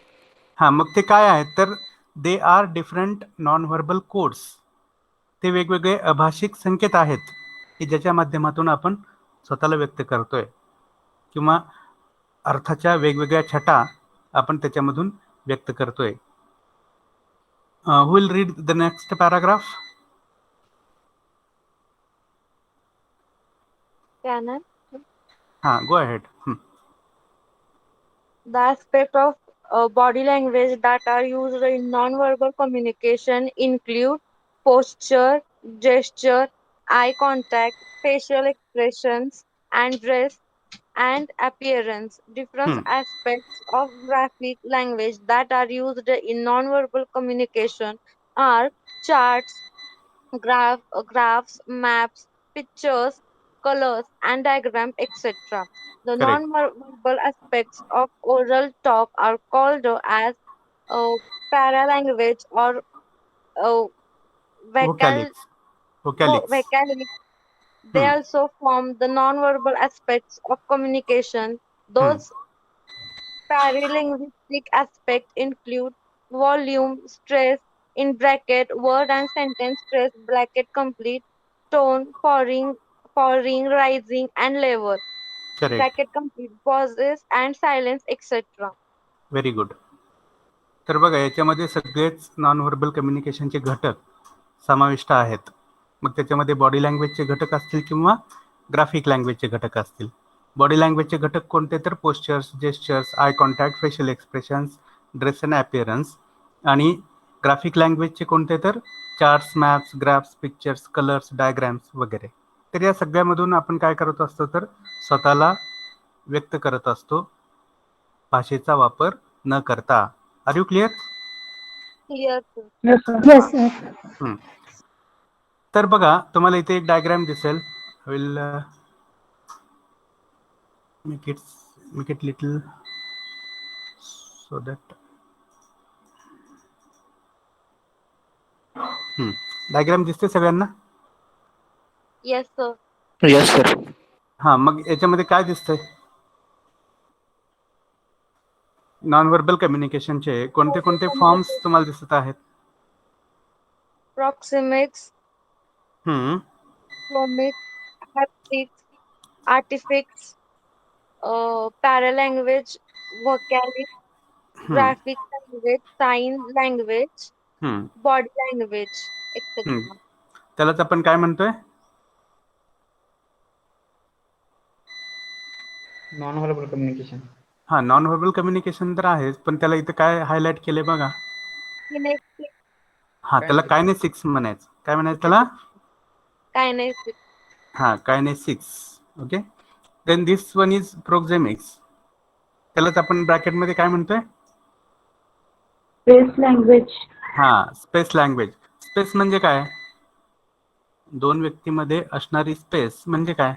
हां, मग ते काय आहेत तर they are different non verbal codes. ते वेगवेगळे अभाषिक संकेत आहेत की ज्याच्या माध्यमातून आपण स्वतःला व्यक्त करतोय किंवा अर्थाच्या वेगवेगळ्या छटा आपण त्याच्यामधून व्यक्त करतोय. Who will read the next paragraph? Can I? Go ahead. The aspect of body language that are used in non-verbal communication include posture, gesture, eye contact, facial expressions, and dress and appearance. Different aspects of graphic language that are used in non-verbal communication are charts, graphs, maps, pictures, colors, and diagrams, etc. The Correct. non-verbal aspects of oral talk are called as paralanguage or Vocalics. vocalics. They also form the non-verbal aspects of communication. Those paralinguistic aspects include volume, stress, in bracket, word and sentence stress, bracket complete, tone, falling, rising, and level, Correct. bracket complete, pauses and silence, etc. Very good. तर बघा, याच्यामध्ये सगळेच non verbal कम्युनिकेशनचे घटक समाविष्ट आहेत. मग त्याच्यामध्ये बॉडी लँग्वेजचे घटक असतील किंवा ग्राफिक लँग्वेजचे घटक असतील. बॉडी लँग्वेजचे घटक कोणते तर postures, gestures, eye contact, facial expressions, dress and appearance. आणि ग्राफिक लँग्वेजचे कोणते तर charts, maps, graphs, pictures, colours, diagrams वगैरे. तर या सगळ्यामधून आपण काय करत असतो तर स्वतःला व्यक्त करत असतो भाषेचा वापर न करता. Are you clear? Clear, sir. Yes, sir. Yes, sir. तर बघा, तुम्हाला इथे एक डायग्राम दिसेल. Will make it little so that. Diagram दिसते सगळ्यांना? Yes, sir. Yes, sir. हा, मग याच्यामध्ये काय दिसतंय? नॉन व्हर्बल कम्युनिकेशनचे कोणते कोणते फॉर्म्स तुम्हाला दिसत आहेत? Proxemics, हम्म, chromics, haptics, artifacts, paralanguage, vocalic, graphic language, sign language, हम्म, body language, etc. त्यालाच आपण काय म्हणतोय? Non verbal communication. हा, नॉन व्हर्बल कम्युनिकेशन तर आहेच, पण त्याला इथं काय हायलाइट केले बघा. Kinetic, हा, त्याला कायनेसिक्स म्हणायचं. काय म्हणायचं त्याला? kinetic, हा, kinesics. Okay. Then this one is proxemics. त्यालाच आपण ब्रॅकेटमध्ये काय म्हणतोय? Space language. हा, स्पेस लँग्वेज. स्पेस म्हणजे काय? दोन व्यक्तीमध्ये असणारी स्पेस म्हणजे काय?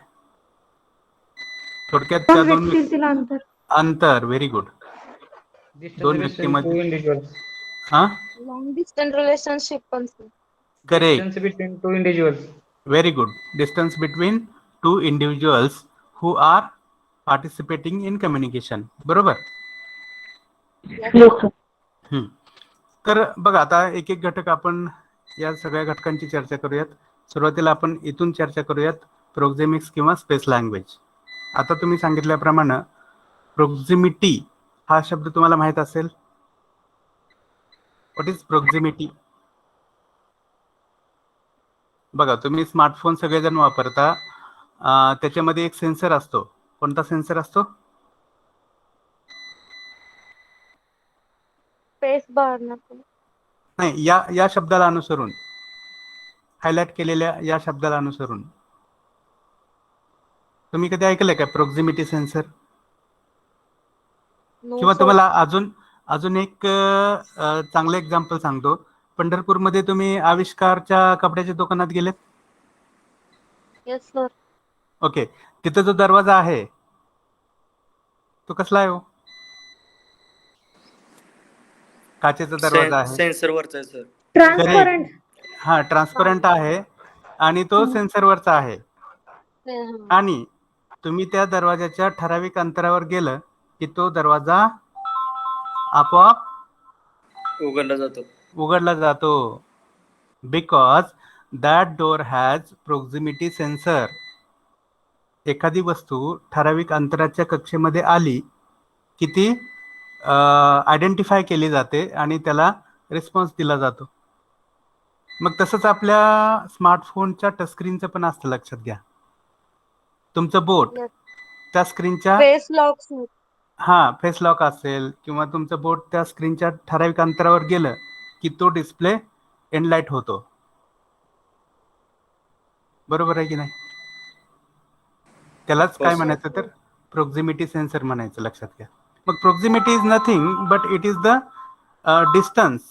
थोडक्यात त्या दोन व्यक्तीतील अंतर. अंतर. Very good. Distance दोन relation to व्यक्तीमध्ये. individuals. हा, long distance relationship पण sir. Correct. Distance between two individuals. Very good. Distance between two individuals who are participating in communication. बरोबर. Yes, Yes, sir. sir. तर बघा, आता एक एक घटक आपण या सगळ्या घटकांची चर्चा करूयात. सुरुवातीला आपण इथून चर्चा करूयात, प्रोक्झेमिक्स किंवा स्पेस लँग्वेज. आता तुम्ही सांगितल्याप्रमाणे प्रोक्झिमिटी हा शब्द तुम्हाला माहित असेल. What is proximity? बघा, तुम्ही स्मार्टफोन सगळेजण वापरता. त्याच्यामध्ये एक सेन्सर असतो. कोणता सेन्सर असतो? Space bar ना sir. नाही, या शब्दाला अनुसरून, हायलाइट केलेल्या या शब्दाला अनुसरून. तुम्ही कधी ऐकलंय का प्रोक्झिमिटी सेन्सर? No, किंवा sir. तुम्हाला अजून एक चांगलं एक्झाम्पल सांगतो. पंढरपूरमध्ये तुम्ही आविष्कारच्या कपड्याच्या दुकानात गेलेत? Yes, sir. ओके. तिथं जो दरवाजा आहे तो कसला आहे हो? काचेचा दरवाजा आहे. सेन्सरवरचा आहे सर. Transparent. हा, ट्रान्सपरंट आहे आणि तो सेन्सरवरचा आहे. आणि तुम्ही त्या दरवाजाच्या ठराविक अंतरावर गेलं की तो दरवाजा आपोआप उघडला जातो. Because that door has proximity sensor. एखादी वस्तू ठराविक अंतराच्या कक्षेमध्ये आली की ती आयडेंटिफाय केली जाते आणि त्याला रिस्पॉन्स दिला जातो. मग तसंच आपल्या स्मार्टफोनच्या टचस्क्रीनचं पण असतं. लक्षात घ्या, तुमचं बोट Yes. त्या स्क्रीनच्या Face lock sir. हा, फेस लॉक असेल किंवा तुमचं बोट त्या स्क्रीनच्या ठराविक अंतरावर गेलं की तो डिस्प्ले एनलाइट होतो. बरोबर आहे की नाही? त्यालाच काय म्हणायचं तर प्रोक्झिमिटी सेन्सर म्हणायचं. लक्षात घ्या. मग proximity is nothing but it is the distance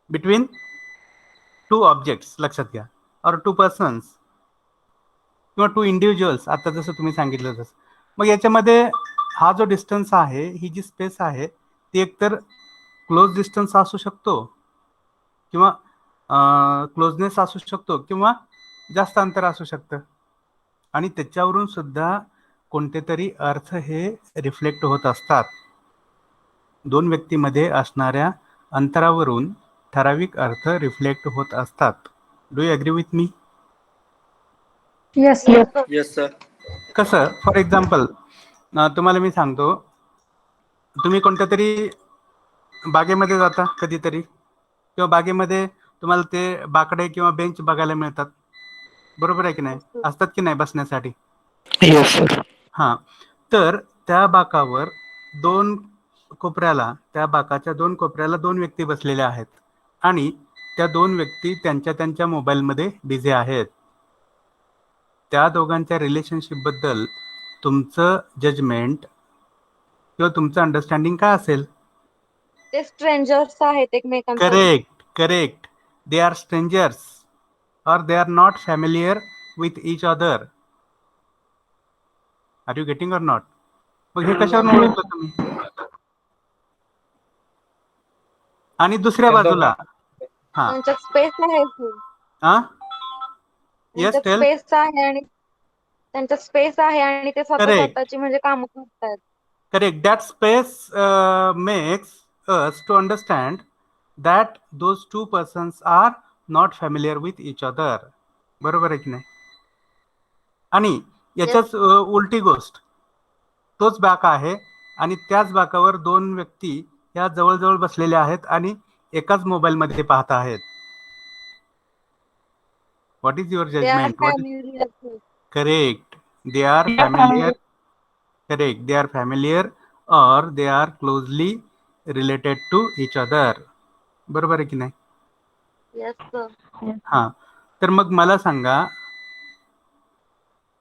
between two objects. लक्षात घ्या. और टू पर्सन्स किंवा टू इंडिव्हिज्युअल्स. आता जसं तुम्ही सांगितलं तसं. मग याच्यामध्ये हा जो डिस्टन्स आहे, ही जी स्पेस आहे, ती एकतर क्लोज डिस्टन्स असू शकतो किंवा क्लोजनेस असू शकतो किंवा जास्त अंतर असू शकतं. आणि त्याच्यावरून सुद्धा कोणते तरी अर्थ हे रिफ्लेक्ट होत असतात. दोन व्यक्तीमध्ये असणाऱ्या अंतरावरून ठराविक अर्थ रिफ्लेक्ट होत असतात. Do you agree with me? Yes, sir. Yes sir. कसं? फॉर एक्झाम्पल तुम्हाला मी सांगतो. तुम्ही कोणत्या तरी बागेमध्ये जाता कधीतरी, किंवा बागेमध्ये तुम्हाला ते बाकडे किंवा बेंच बघायला मिळतात. बरोबर आहे की नाही? असतात की नाही बसण्यासाठी? Yes sir. हां. तर त्या बाकावर दोन कोपऱ्याला, त्या बाकाच्या 2 कोपऱ्याला 2 व्यक्ती बसलेल्या आहेत आणि त्या 2 व्यक्ती त्यांच्या मोबाईलमध्ये बिझी आहेत. त्या दोघांच्या रिलेशनशिप बद्दल तुमचं जजमेंट किंवा तुमचं अंडरस्टँडिंग काय असेल? ते स्ट्रेंजर्स आहेत एकमेकांसोबत. Correct. They R strangers or they are not familiar with each other. Are you getting or not? मग हे कशावर ओळखलं तुम्ही? आणि दुसऱ्या त्या बाजूला हा त्यांच्यात स्पेस आहे sir. हा येस त्यांच्यात टेल. स्पेस आहे आणि त्यांच्यात स्पेस आहे आणि ते स्वतःची म्हणजे कामं करतायत. Correct. That space makes us to understand that those two persons are not familiar with each other. बरोबर आहे की नाही? आणि याच्याच उलटी गोष्ट, तोच बाका आहे आणि त्याच बाकावर 2 व्यक्ती या जवळजवळ बसलेल्या आहेत आणि एकाच मोबाईल मध्ये पाहत आहेत. What is your They are judgement? familiar, sir. Correct. They are familiar. Correct. They are familiar or they are closely related to each other. बरोबर आहे की नाही? Yes, sir. हा, तर मग मला सांगा,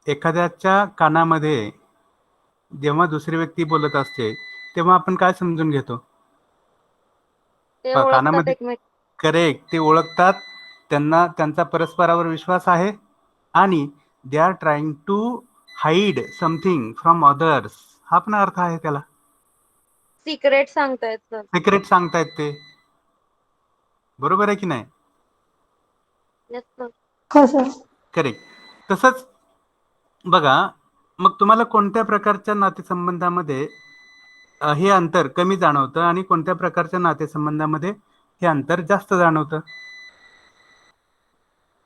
एखाद्याच्या कानामध्ये जेव्हा दुसरी व्यक्ती बोलत असते तेव्हा आपण काय समजून घेतो? ते ओळखतात कानामध्ये एकमेक. करेक्ट, ते ओळखतात, त्यांना त्यांचा परस्परावर विश्वास आहे आणि they are trying to hide something from others. हा पण अर्थ आहे त्याला. सिक्रेट सांगतायत सर. सिक्रेट सांगतायत ते. बरोबर आहे की नाही? Yes sir. हो सर. करेक्ट. तसंच बघा, मग तुम्हाला कोणत्या प्रकारच्या नातेसंबंधामध्ये हे अंतर कमी जाणवतं आणि कोणत्या प्रकारच्या नातेसंबंधामध्ये हे अंतर जास्त जाणवतं?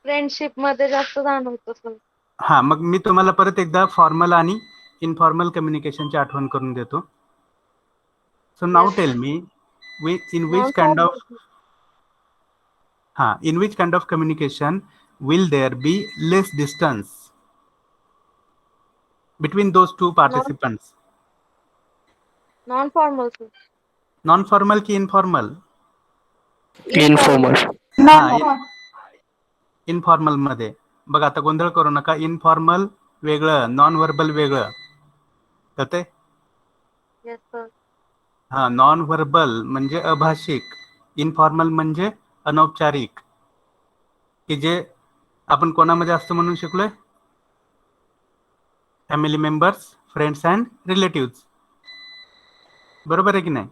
फ्रेंडशिप मध्ये जास्त जाणवतं सर. हा, मग मी तुम्हाला परत एकदा फॉर्मल आणि इनफॉर्मल कम्युनिकेशनची आठवण करून देतो. So now tell me, in which kind of communication will there be less distance between those two participants? Non formal sir. Non formal की इनफॉर्मल? इनफॉर्मल. इनफॉर्मल मध्ये बघा, आता गोंधळ करू नका. इनफॉर्मल वेगळं, नॉन व्हर्बल वेगळं. कळतंय? Yes sir. हा, नॉन व्हर्बल म्हणजे अभाषिक, इनफॉर्मल म्हणजे अनौपचारिक, की जे आपण कोणामध्ये असतं म्हणून शिकलोय? Family members, friends and relative. बरोबर आहे की नाही?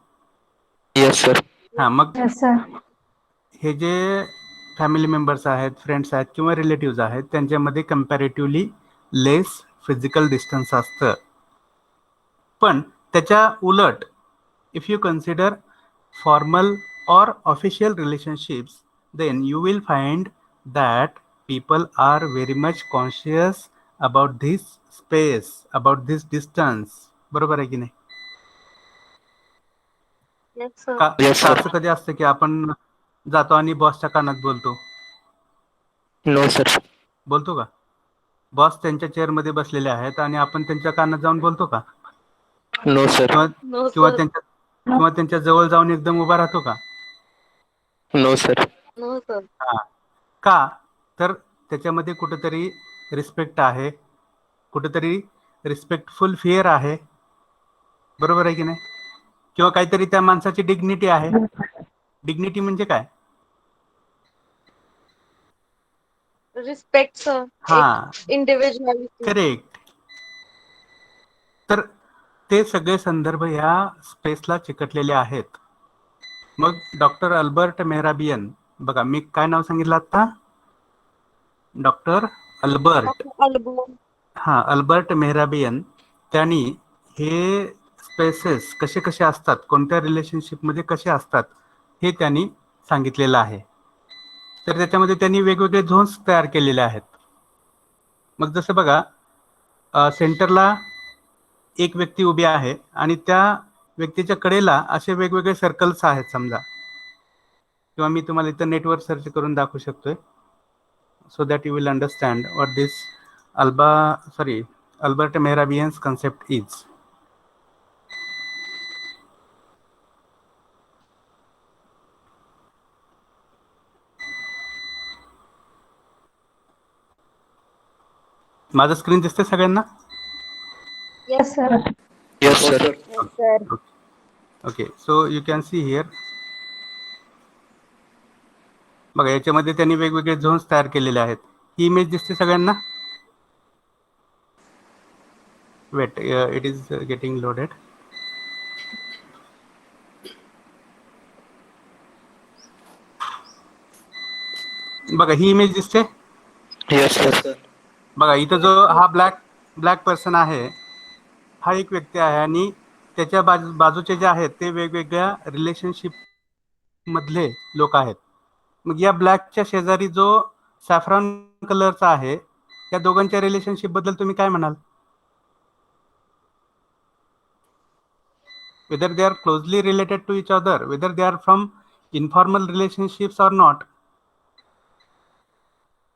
Yes sir. हा, मग Yes, sir. हे जे फॅमिली मेंबर्स आहेत, फ्रेंड्स आहेत किंवा रिलेटिव्ह आहेत, त्यांच्यामध्ये कम्पॅरेटिव्हली लेस फिजिकल डिस्टन्स असतं. पण त्याच्या उलट, if you consider formal or official relationships, then you will find that people are very much conscious about this space, about this distance. बरोबर आहे की नाही? Yes sir. Yes, sir. असं कधी असतं की आपण जातो आणि बॉसच्या कानात बोलतो? No sir. बोलतो का? बॉस त्यांच्या चेअरमध्ये बसलेले आहेत आणि आपण त्यांच्या कानात जाऊन बोलतो का? No sir. किंवा नो किंवा सर. त्यांच्या जवळ जाऊन एकदम उभा राहतो का? No sir. No sir. हा, का? तर त्याच्यामध्ये कुठेतरी रिस्पेक्ट आहे, कुठेतरी रिस्पेक्टफुल फिअर आहे. बरोबर आहे की नाही? किंवा काहीतरी त्या माणसाची डिग्निटी आहे. डिग्निटी म्हणजे काय? Respect sir. हा, इंडिव्हिज्युअलिटी. करेक्ट. तर ते सगळे संदर्भ ह्या स्पेसला चिकटलेले आहेत. मग डॉक्टर अल्बर्ट मेहराबियन, बघा मी काय नाव सांगितलं आता? Doctor Albert. हा, अल्बर्ट मेहराबियन, त्यांनी हे स्पेसेस कसे कसे असतात, कोणत्या रिलेशनशिपमध्ये कसे असतात, हे त्यांनी सांगितलेलं आहे. तर त्याच्यामध्ये त्यांनी वेगवेगळे झोन्स तयार केलेले आहेत. मग जसं बघा, सेंटरला एक व्यक्ती उभी आहे आणि त्या व्यक्तीच्या कडेला असे वेगवेगळे सर्कल्स आहेत समजा, किंवा मी तुम्हाला इथं नेटवर सर्च करून दाखवू शकतोय, so that you will understand what this Albert Mehrabian's concept is. माझं स्क्रीन दिसते सगळ्यांना? Yes, sir. Yes, sir. Yes, sir. Okay, so you can see here. बघा, याच्यामध्ये त्यांनी वेगवेगळे झोन्स तयार केलेले आहेत. ही इमेज दिसते सगळ्यांना? Wait, it is getting loaded. बघा, ही इमेज दिसते. Yes, sir. बघा, इथं जो हा ब्लॅक पर्सन आहे, हा एक व्यक्ती आहे आणि त्याच्या बाजूचे जे आहेत ते वेगवेगळ्या रिलेशनशिप मधले लोक आहेत. मग या ब्लॅकच्या शेजारी जो सॅफ्रॉन कलरचा आहे, या दोघांच्या रिलेशनशिप बद्दल तुम्ही काय म्हणाल? whether they are closely related to each other, whether they are from informal relationships or not.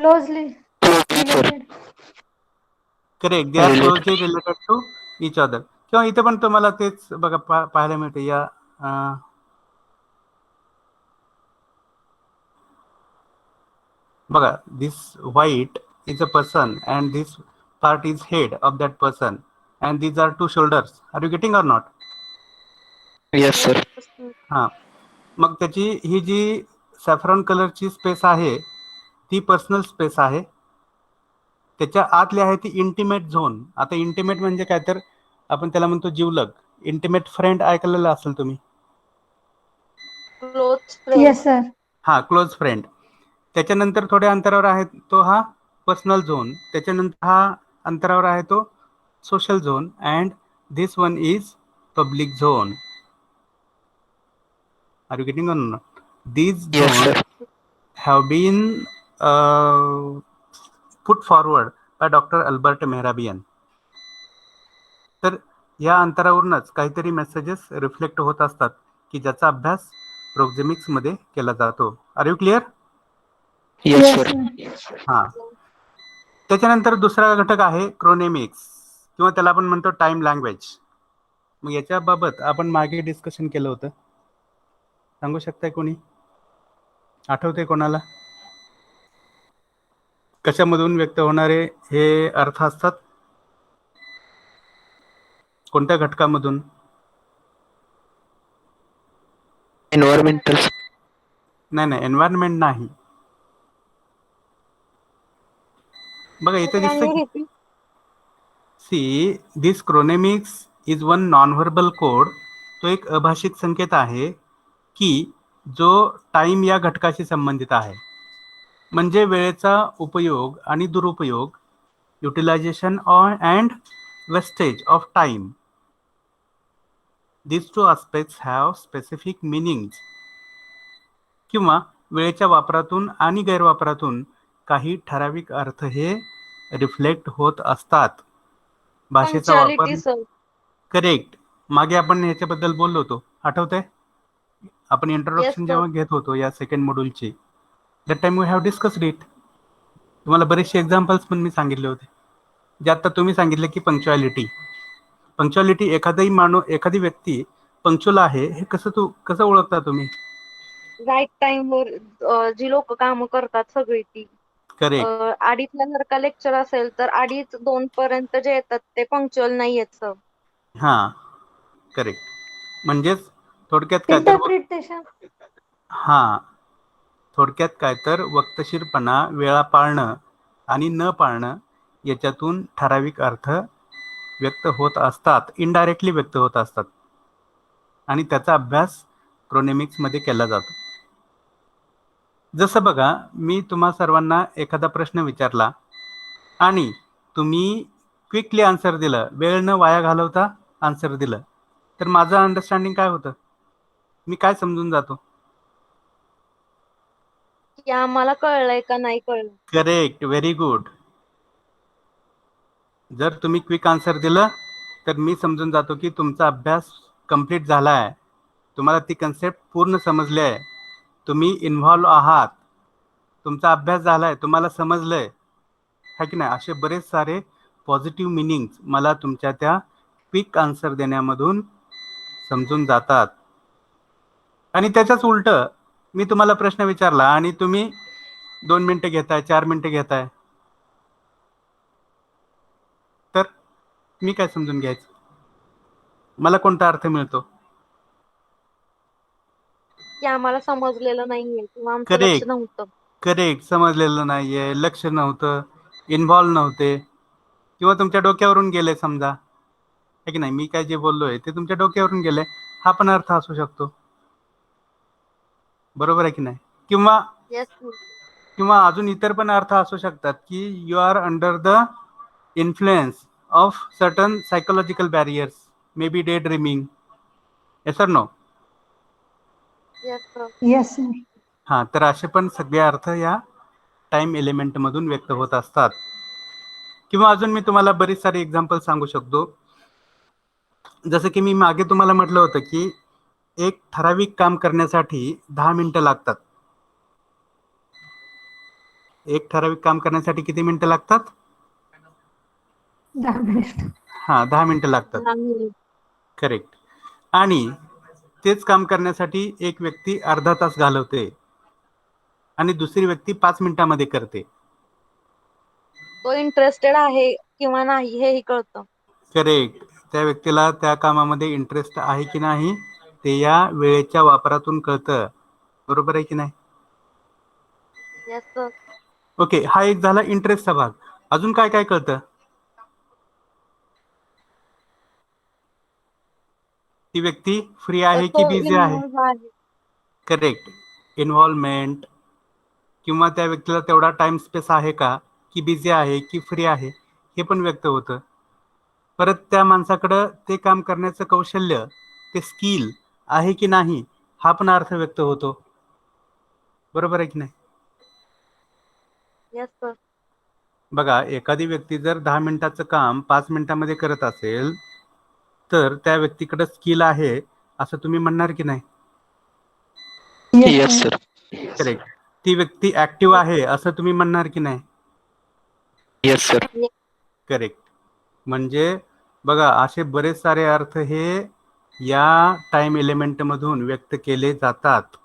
Closely Sir. related. Correct, they are Related. closely related to each other. किंवा इथे पण तुम्हाला तेच बघा पाहायला मिळते या बघा, this white is a person and this part is head of that person and these are two shoulders. Are you getting or not? Yes, sir. हा, मग त्याची ही जी सॅफ्रॉन कलरची स्पेस आहे ती पर्सनल स्पेस आहे. त्याच्या आतली आहे ती इंटिमेट झोन. आता इंटिमेट म्हणजे काय, तर आपण त्याला म्हणतो जीवलग. इंटिमेट फ्रेंड ऐकलेलं असेल तुम्ही? Close friend. Yes, sir. हा, क्लोज फ्रेंड. त्याच्यानंतर थोड्या अंतरावर आहे तो हा पर्सनल झोन. त्याच्यानंतर हा अंतरावर आहे तो social zone and this one is public zone. Are you getting on? These Yes, zone sir. have been put forward by Dr. Albert Mehrabian. तर या अंतरावरूनच काहीतरी मेसेजेस रिफ्लेक्ट होत असतात की ज्याचा अभ्यास प्रोक्झेमिक्स मध्ये केला जातो. Are you clear? Yes, Yes, sir. sir. हा, त्याच्यानंतर दुसरा घटक आहे क्रोनेमिक्स किंवा त्याला आपण म्हणतो टाइम लँग्वेज. मग याच्याबाबत आपण मागे डिस्कशन केलं होतं. सांगू शकताय कोणी? आठवते कोणाला? कशामधून व्यक्त होणारे हे अर्थ असतात? कोणत्या घटकामधून? Environmental. नाही, एन्व्हायरमेंट नाही. बघा, इथे दिसतं की Repeat. See this chronemics is one non verbal code. तो एक अभाषिक संकेत आहे की जो टाइम या घटकाशी संबंधित आहे. म्हणजे वेळेचा उपयोग आणि दुरुपयोग, utilisation and wastage of time. These two aspects have specific meanings. किंवा वेळेच्या वापरातून आणि गैरवापरातून काही ठराविक अर्थ हे रिफ्लेक्ट होत असतात. भाषेचा वापर. Punctuality, sir. करेक्ट. मागे आपण ह्याच्याबद्दल बोललो होतो, आठवतंय? आपण Yes, इंट्रोडक्शन sir. जेव्हा घेत होतो या सेकंड मॉड्यूलची, that time we have discussed it. तुम्हाला बरेचसे एक्झाम्पल्स पण मी सांगितले होते. जे आता तुम्ही सांगितले की पंक्च्युअलिटी एखादी व्यक्ती पंक्च्युअल आहे हे कसं ओळखता तुम्ही? Right time वर जी लोक काम करतात सगळी ती करेक्ट. अडीचला लेक्चर असेल तर 2:30 पर्यंत जे येतात ते पंक्च्युअल नाही येत सर. हा, करेक्ट. म्हणजेच थोडक्यात काय तर Interpretation. थोडक्यात काय तर वक्तशीरपणा, वेळा पाळणं आणि न पाळणं याच्यातून ठराविक अर्थ व्यक्त होत असतात, इनडायरेक्टली व्यक्त होत असतात आणि त्याचा अभ्यास क्रोनेमिक्स मध्ये केला जातो. जसं बघा, मी तुम्हा सर्वांना एखादा प्रश्न विचारला आणि तुम्ही क्विकली आन्सर दिलं, वेळ न वाया घालवता आन्सर दिलं, तर माझं अंडरस्टँडिंग काय होतं? मी काय समजून जातो? की आम्हाला कळलंय का नाही कळलं. Correct, very good. जर तुम्ही क्विक आन्सर दिलं तर मी समजून जातो की तुमचा अभ्यास कंप्लीट झाला आहे, तुम्हाला ती कन्सेप्ट पूर्ण समजली आहे, तुम्ही इन्व्हॉल्व आहात, तुमचा अभ्यास झाला आहे, तुम्हाला समजलंय है की नाही. असे बरेच सारे पॉझिटिव्ह मिनिंग्स मला तुमच्या त्या क्विक आन्सर देण्यामधून समजून जातात. आणि त्याच्याच उलट मी तुम्हाला प्रश्न विचारला आणि तुम्ही 2 मिनिटं घेताय, 4 मिनिटं घेताय, मी काय समजून घ्यायचं? मला कोणता अर्थ मिळतो? की आम्हाला समजलेलं नाहीये किंवा आमचं लक्ष करेक्ट नव्हतं. करेक्ट समजलेलं नाहीये, लक्ष नव्हतं, इन्व्हॉल्व नव्हते, किंवा तुमच्या डोक्यावरून गेले समजा, है की नाही? मी काय जे बोललोय ते तुमच्या डोक्यावरून गेलंय, हा पण अर्थ असू शकतो. बरोबर आहे की नाही? किंवा येस किंवा अजून इतर पण अर्थ असू शकतात की you are under the influence of certain psychological barriers, maybe daydreaming. Yes or no? Yes sir. Yes, sir. हां, तर असे पण सगळे अर्थ या टाइम एलिमेंटमधून व्यक्त होत असतात. किंवा अजून मी तुम्हाला बरीच सारी एक्झाम्पल सांगू शकतो. जसं की मी मागे तुम्हाला म्हटलं होतं की एक ठराविक काम करण्यासाठी 10 मिनिटं लागतात. एक ठराविक काम करण्यासाठी किती मिनिटं लागतात? 10 minutes. हां, 10 मिनिटं लागतात. नाही. करेक्ट. आणि तेच काम करण्यासाठी एक व्यक्ती अर्धा तास घालवते आणि दुसरी व्यक्ती 5 मिनिटामध्ये करते. तो इंटरेस्टेड आहे किंवा नाही हेही कळतं. करेक्ट. त्या व्यक्तीला त्या कामामध्ये इंटरेस्ट आहे की नाही ते या वेळेच्या वापरातून कळतं. बरोबर आहे की नाही? Yes sir. ओके, हा एक झाला इंटरेस्टचा भाग. अजून काय काय कळतं? ती व्यक्ती फ्री आहे की तो बिझी आहे? इन्व्हॉल्व आहे. करेक्ट. इन्व्हॉल्वमेंट, किंवा त्या व्यक्तीला तेवढा टाइम स्पेस आहे का, की बिझी आहे की फ्री आहे, हे पण व्यक्त होतं. परत त्या माणसाकडं ते काम करण्याचं कौशल्य, ते स्किल आहे की नाही, हा पण अर्थ व्यक्त होतो. बरोबर आहे की नाही? Yes sir. बघा, एखादी व्यक्ती जर 10 मिनिटाचं काम 5 मिनिटामध्ये करत असेल तर त्या व्यक्तीकडे स्किल आहे असं तुम्ही म्हणणार की नाही? Yes, Yes, sir. sir. Correct. ती व्यक्ती ऍक्टिव्ह आहे असं तुम्ही म्हणणार की नाही? Yes, sir. करेक्ट. म्हणजे बघा, असे बरेच सारे अर्थ हे या टाइम एलिमेंटमधून व्यक्त केले जातात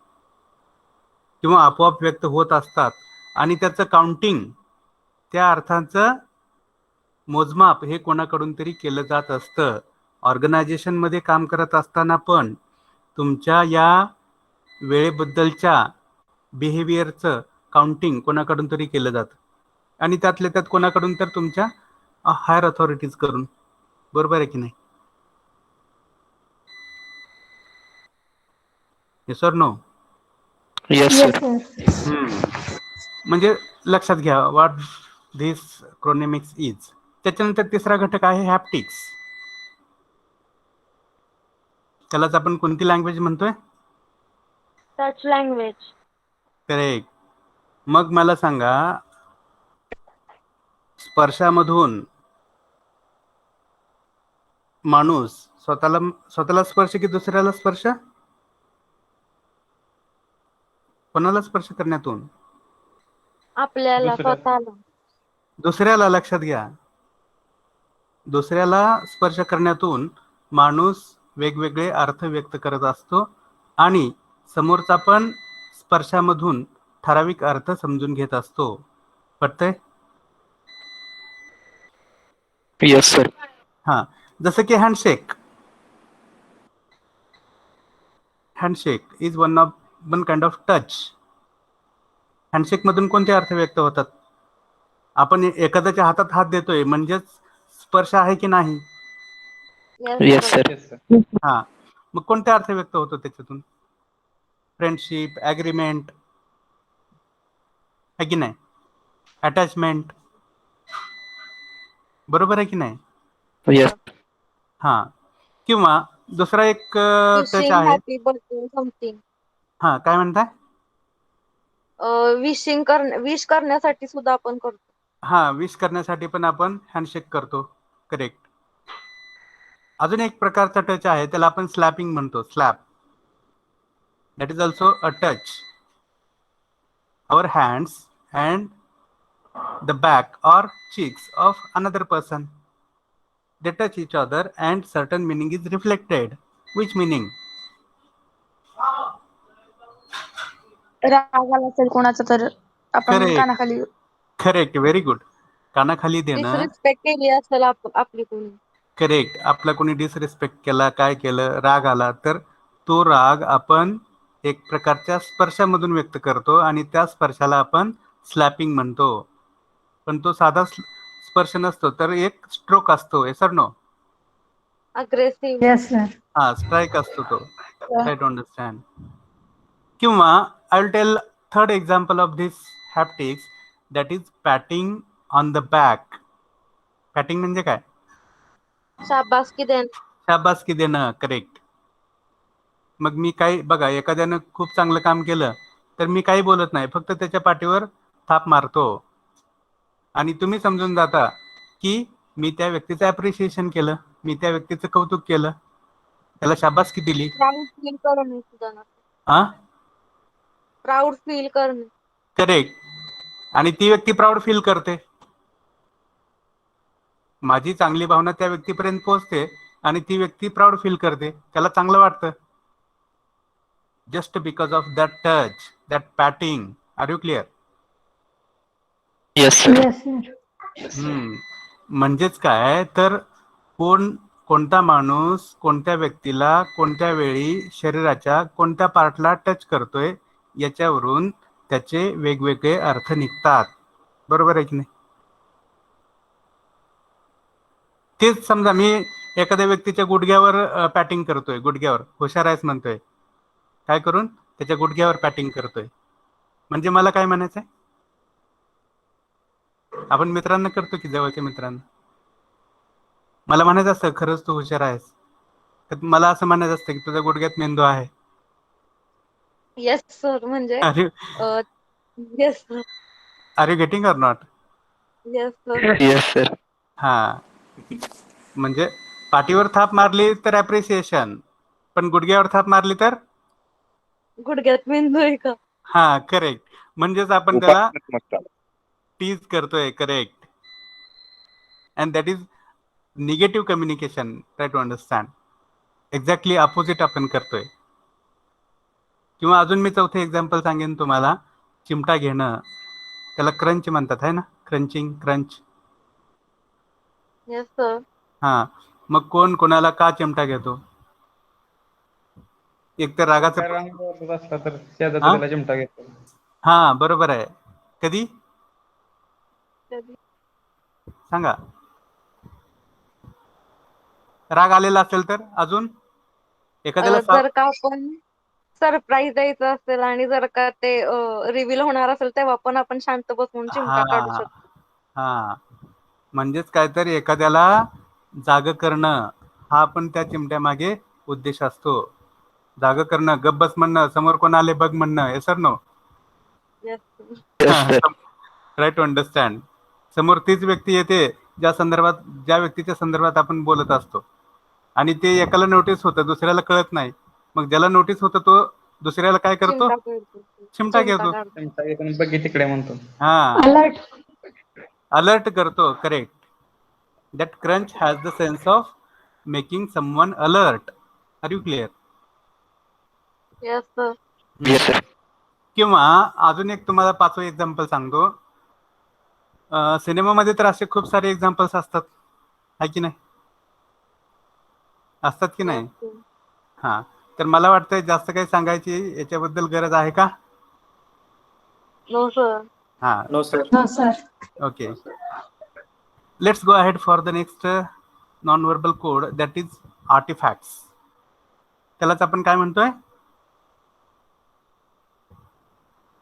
किंवा आपोआप व्यक्त होत असतात. आणि त्याचं काउंटिंग, त्या अर्थांचं मोजमाप हे कोणाकडून तरी केलं जात असतं. ऑर्गनायझेशनमध्ये काम करत असताना पण तुमच्या या वेळेबद्दलच्या बिहेवियरचं काउंटिंग कोणाकडून तरी केलं जातं, आणि त्यातल्या त्यात कोणाकडून तर तुमच्या हायर अथॉरिटीज करून. बरोबर आहे की नाही? Yes or no? Yes, Yes, sir. sir. म्हणजे लक्षात घ्या व्हॉट धिस क्रोनेमिक्स इज. त्याच्यानंतर तिसरा घटक आहे हॅप्टिक्स. त्यालाच आपण कोणती लँग्वेज म्हणतोय? Touch language. करेक्ट. मग मला सांगा, स्पर्शामधून माणूस स्वतःला स्पर्श की दुसऱ्याला स्पर्श? कोणाला स्पर्श करण्यातून? आपल्याला दुसऱ्या. स्वतःला. दुसऱ्याला. लक्षात घ्या, दुसऱ्याला स्पर्श करण्यातून माणूस वेगवेगळे अर्थ व्यक्त करत असतो आणि समोरचा पण स्पर्शामधून ठराविक अर्थ समजून घेत असतो. पटतंय? Yes, sir. हां, जसं की handshake. Handshake is one kind of touch. Handshake मधून कोणते अर्थ व्यक्त होतात? आपण एखाद्याच्या हातात हात देतोय म्हणजेच स्पर्श आहे की नाही? Yes, sir. Yes, sir. हां, मग कोणते अर्थ व्यक्त होतो त्याच्यातून? फ्रेंडशिप, ॲग्रीमेंट, आहे की नाही? अटॅचमेंट. बरोबर आहे की नाही? Yes. हां, किंवा दुसरा एक टच विशिंग आहे. Happy birthday something. हां, काय म्हणताय? विश करण्यासाठी सुद्धा आपण करतो. हां, विश करण्यासाठी पण आपण हँडशेक करतो. करेक्ट. अजून एक प्रकारचा टच आहे, त्याला आपण स्लॅपिंग म्हणतो. Slap, that is also a touch. Our hands and the back or cheeks of another person. They touch each other and certain meaning is reflected. Which meaning? राग आला असेल कोणाचा तर आपण Correct. कानाखाली Correct. Very good. कानाखाली देणं. Disrespect केली असेल आपली कोणी. करेक्ट. आपला कोणी डिसरिस्पेक्ट केला, काय केलं, राग आला, तर तो राग आपण एक प्रकारच्या स्पर्शामधून व्यक्त करतो आणि त्या स्पर्शाला आपण स्लॅपिंग म्हणतो. पण तो साधा स्पर्श नसतो, तर एक स्ट्रोक असतो. Yes or no? Aggressive. Yes sir. हा, स्ट्राईक असतो तो. Try to understand. किंवा I will tell third example of this haptics, that is patting on the back. Patting म्हणजे काय? शाबासकी देणं. शाबासकी देणं. करेक्ट. मग मी काही बघा, एखाद्यानं खूप चांगलं काम केलं तर मी काही बोलत नाही, फक्त त्याच्या पाठीवर थाप मारतो आणि तुम्ही समजून जाता की मी त्या व्यक्तीचं ॲप्रिशिएशन केलं, मी त्या व्यक्तीचं कौतुक केलं, त्याला शाबासकी दिली. प्राऊड फील करणे सुद्धा. हा, प्राऊड फील करणे. करेक्ट. आणि ती व्यक्ती प्राऊड फील करते. माझी चांगली भावना त्या व्यक्तीपर्यंत पोहोचते आणि ती व्यक्ती प्राऊड फील करते, त्याला चांगलं वाटतं. Just because of that touch, that patting. Are you clear? Yes sir. Yes sir. म्हणजेच काय, तर कोणता माणूस कोणत्या व्यक्तीला कोणत्या वेळी शरीराच्या कोणत्या पार्टला टच करतोय याच्यावरून त्याचे वेगवेगळे अर्थ निघतात. बरोबर आहे की नाही? तेच समजा मी एखाद्या व्यक्तीच्या गुडघ्यावर पॅटिंग करतोय, गुडघ्यावर हुशार आहेस म्हणतोय, काय करून त्याच्या गुडघ्यावर पॅटिंग करतोय, म्हणजे मला काय म्हणायचं आहे? आपण मित्रांना करतो की, जवळच्या मित्रांना. मला म्हणायचं असतं खरंच तू हुशार आहेस, तर मला असं म्हणायचं असतं की तुझ्या गुडघ्यात मेंदू आहे. Yes sir. म्हणजे अरे, yes sir. Are you getting or not? Yes sir. Yes sir. हा, म्हणजे पाठीवर थाप मारली तर ॲप्रिसिएशन, पण गुडघ्यावर थाप मारली तर गुडघ्यात मेंदू आहे का? हा, करेक्ट. म्हणजेच आपण त्याला टीज करतोय. Correct. And that is negative communication. Try to understand. Exactly opposite आपण करतोय. किंवा अजून मी चौथे एक्झाम्पल सांगेन तुम्हाला. चिमटा घेणं, त्याला क्रंच म्हणतात, आहे ना? Crunching, crunch. Yes sir. हा, मग कोण कोणाला का चिमटा घेतो? एक तर रागाचं. असला तर शेजारचा त्याला चिमटा घेतो. हा, बरोबर आहे. कधी कधी? सांगा. राग आलेला असेल तर अजून एखाद्याला जर का आपण सरप्राईज द्यायचं असेल आणि जर का ते रिव्हील होणार असेल तेव्हा पण आपण शांत बसून चिमटा काढू हा शकतो. हा, म्हणजेच काहीतरी एखाद्याला जाग करणं हा पण त्या चिमट्या मागे उद्देश असतो. जाग करणं, गब्बस म्हणणं, समोर कोण आले बघ म्हणणं. हे sir no? Yes yes sir. Try to understand. समोर तीच व्यक्ती येते ज्या व्यक्तीच्या संदर्भात आपण बोलत असतो आणि ते एकाला नोटीस होतं, दुसऱ्याला कळत नाही. मग ज्याला नोटीस होतं तो दुसऱ्याला काय करतो? चिमटा काढतो. चिमटा घेतो. चिमटा घेतो आणि बघी तिकडे म्हणतो. हा, अलर्ट. अलर्ट करतो. Correct. That crunch has the sense of making someone alert. Are you clear? Yes sir. Yes sir. किंवा अजून एक तुम्हाला पाचवं एक्झाम्पल सांगतो. सिनेमामध्ये तर असे खूप सारे एक्झाम्पल्स असतात, आहे की नाही? असतात की नाही? हा, तर मला वाटतं जास्त काही सांगायची याच्याबद्दल गरज आहे का? No sir. हा, no sir. No sir. Okay. Let's go ahead for the next non verbal code, that is artefacts. त्यालाच आपण काय म्हणतोय?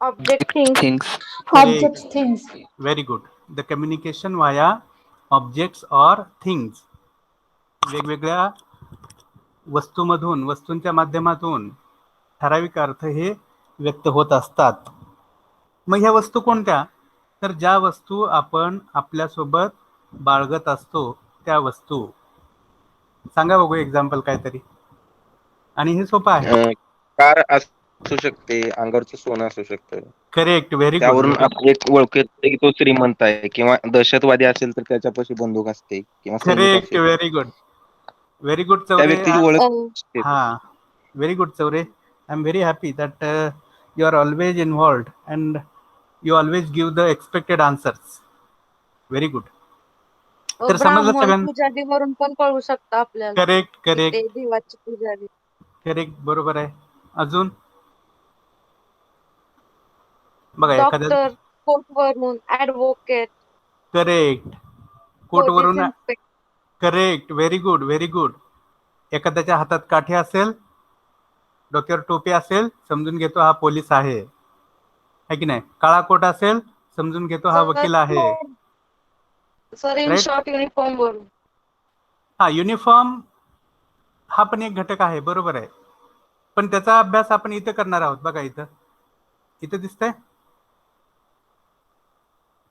Object things. Things. Object things. Very good. The communication via objects or things. वेगवेगळ्या वस्तूमधून, वस्तूंच्या माध्यमातून ठराविक अर्थ हे व्यक्त होत असतात. मग ह्या वस्तू कोणत्या? तर ज्या वस्तू आपण आपल्यासोबत बाळगत असतो त्या वस्तू. सांगा बघू एक्झाम्पल काहीतरी. आणि हे सोपं आहे. कार असू शकते, अंगावरचं सोनं असू शकतं. करेक्ट. Very good. त्यावरून आपण एक ओळख येते की तो श्रीमंत आहे. किंवा दहशतवादी असेल तर त्याच्यापाशी बंदूक असते किंवा सैनिक करेक्ट. असेल व्हेरी गुड. व्हेरी गुड त्या चौरे. व्यक्तीची ओळख असते. हा, very good Chaure. I am very happy that you are always involved and you always give the expected answers. Very good. तर समजलं ब्राह्मण सगळ्यांना? पुजारीवरून पण कळू शकतं आपल्याला करेक्ट की करेक्ट ते देवाचे पुजारी. करेक्ट, बरोबर आहे. अजून बघा एखाद्या डॉक्टर कोर्टवरून, ऍडव्होकेट, करेक्ट, पोलीस कोर्टवरून, inspector. Correct, very good very good. एखाद्याच्या हातात काठी असेल, डोक्यावर टोपी असेल, समजून घेतो हा पोलीस आहे की नाही. काळा कोट असेल, समजून घेतो हा वकील आहे. Sir in right. Short uniform वरून. हा, युनिफॉर्म हा पण एक घटक आहे, बरोबर आहे. पण त्याचा अभ्यास आपण इथं करणार आहोत. बघा इथं इथं दिसतंय.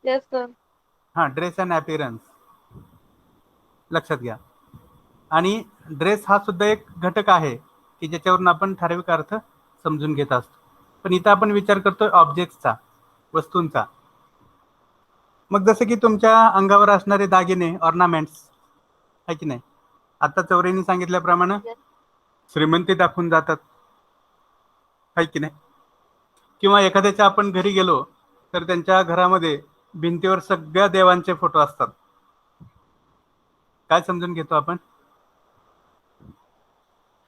Yes sir. हा, ड्रेस अँड अपीरन्स लक्षात घ्या. आणि ड्रेस हा सुद्धा एक घटक आहे की ज्याच्यावरून आपण ठराविक अर्थ समजून घेत असतो. पण इथं आपण विचार करतोय ऑब्जेक्टचा, वस्तूंचा. मग जसं की तुमच्या अंगावर असणारे दागिने, ऑर्नामेंट्स आहे की नाही. आता चौरेंनी सांगितल्याप्रमाणे श्रीमंती दाखवून जातात आहे की नाही. किंवा एखाद्याच्या आपण घरी गेलो तर त्यांच्या घरामध्ये भिंतीवर सगळ्या देवांचे फोटो असतात. काय समजून घेतो आपण?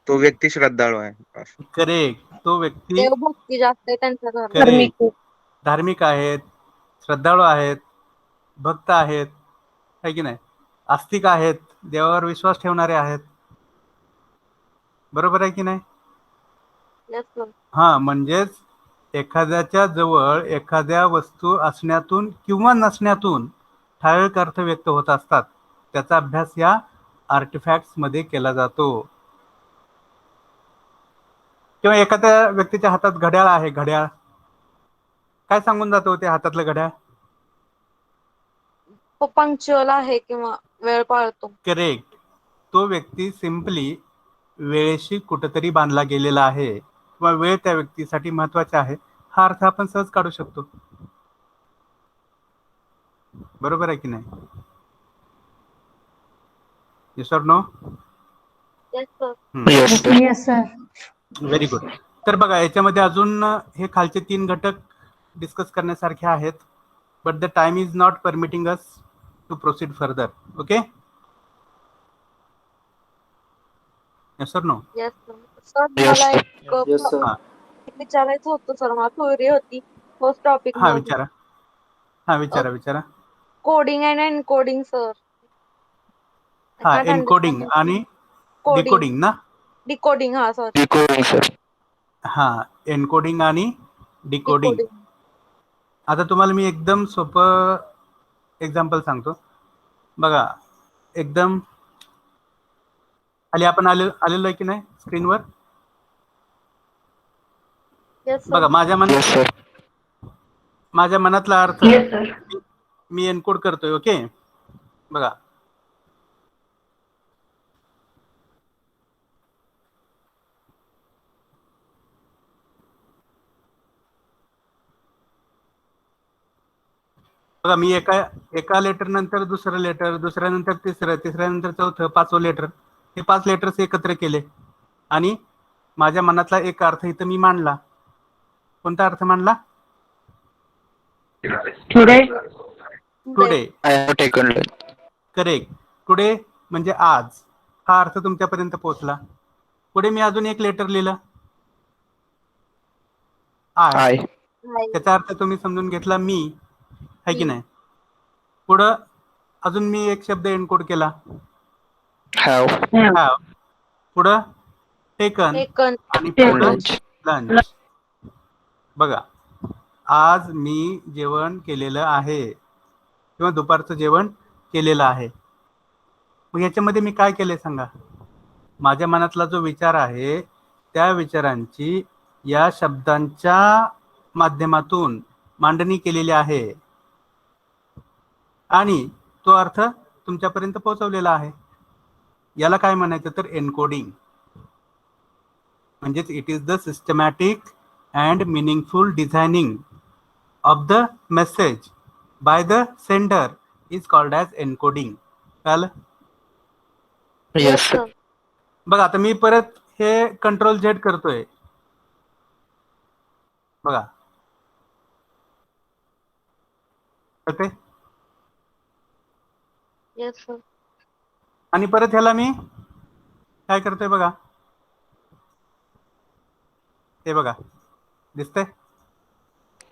तो व्यक्ती श्रद्धाळू आहे. करेक्ट, तो व्यक्ती देवभक्ती जास्त आहे त्यांच्या घरात. करेक्ट, धार्मिक आहेत, श्रद्धाळू आहेत, भक्त आहेत है की नाही, आस्तिक आहेत, देवावर विश्वास ठेवणारे आहेत. बरोबर आहे की नाही. Yes sir. हा, म्हणजेच एखाद्याच्या जवळ एखाद्या वस्तू असण्यातून किंवा नसण्यातून ठराविक अर्थ व्यक्त होत असतात. त्याचा अभ्यास या आर्टिफॅक्ट्स मध्ये केला जातो. किंवा एखाद्या व्यक्तीच्या हातात घड्याळ आहे, घड्याळ काय सांगून जातो ते हातातलं घड्याळ? तो पंक्च्युअल आहे किंवा वेळ पाळतो. करेक्ट, तो व्यक्ती सिम्पली वेळेशी कुठेतरी बांधला गेलेला आहे किंवा वेळ त्या व्यक्तीसाठी महत्वाचा आहे, हा अर्थ आपण सहज काढू शकतो. बरोबर आहे की नाही. Yes or no? Yes sir. Yes, sir. Yes, sir. Very good. तर बघा याच्यामध्ये अजून हे खालचे 3 घटक डिस्कस करण्यासारखे आहेत. But the time is not permitting us to proceed further. Okay, yes or no? Yes sir. Sir Yes, मला sir. एक Yes, sir. विचारायचं होतं सर. मला थोडी होती फर्स्ट टॉपिक हा मध्ये. विचारा, हा विचारा विचारा. Coding and encoding sir. हा, एनकोडिंग आणि डिकोडिंग ना. डिकोडिंग. हा सॉरी. Decoding, sir. हा, एनकोडिंग आणि डिकोडिंग. आता तुम्हाला मी एकदम सोपं एक्झाम्पल सांगतो. बघा एकदम खाली आपण आलेलो आहे की नाही स्क्रीनवर. Yes sir. बघा Yes, sir. माझ्या मनातला अर्थ Yes, sir. मी एनकोड करतोय. ओके, बघा बघा मी एका लेटर नंतर दुसरं लेटर, दुसऱ्यानंतर तिसरं, तिसऱ्यानंतर चौथं, 5वं लेटर, हे 5 लेटर्स एकत्र केले आणि माझ्या मनातला एक अर्थ इथं मी मांडला. कोणता अर्थ मांडला? Today. Today. I have taken it. Correct, today म्हणजे आज, हा अर्थ तुमच्यापर्यंत पोहोचला. पुढे मी अजून एक लेटर लिहिलं, आय. I. त्याचा अर्थ तुम्ही समजून घेतला, मी आहे की नाही. पुढं अजून मी एक शब्द एनकोड केला, Have. हॅव. पुढं टेकन टेकन. आणि पुढं Lunch. लंच. बघा आज मी जेवण केलेलं आहे किंवा दुपारचं जेवण केलेलं आहे. मग याच्यामध्ये मी काय केले सांगा? माझ्या मनातला जो विचार आहे त्या विचारांची या शब्दांच्या माध्यमातून मांडणी केलेली आहे आणि तो अर्थ तुमच्यापर्यंत पोहोचवलेला आहे. याला काय म्हणायचं तर एन्कोडिंग. म्हणजेच it is the systematic and meaningful designing of the message by the sender is called as encoding. कळलं? Yes, sir. बघा आता मी परत हे कंट्रोल झेड करतोय. बघा ओके, Yes, sir. आणि परत ह्याला मी काय करतोय बघा, हे बघा दिसतंय.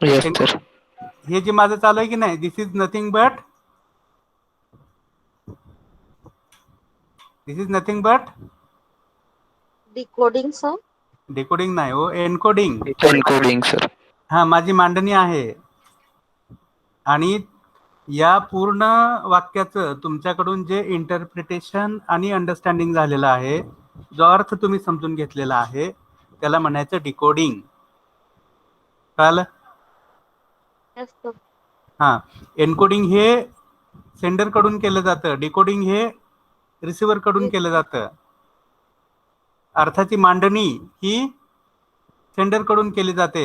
Yes, sir. हे जे माझं चालू आहे की नाही, this is nothing but Decoding, sir. Decoding नाही हो, एन्कोडिंग. Encoding, sir. हा, माझी मांडणी आहे. आणि या पूर्ण वाक्याचं तुमच्याकडून जे इंटरप्रिटेशन आणि अंडरस्टँडिंग झालेलं आहे, जो अर्थ तुम्ही समजून घेतलेला आहे, त्याला म्हणायचं डिकोडिंग. कळालं? Yes, sir. हा, एन्कोडिंग हे सेंडर कडून केलं जातं, डिकोडिंग हे रिसिव्हर कडून केलं जातं. अर्थाची मांडणी ही सेंडर कडून केली जाते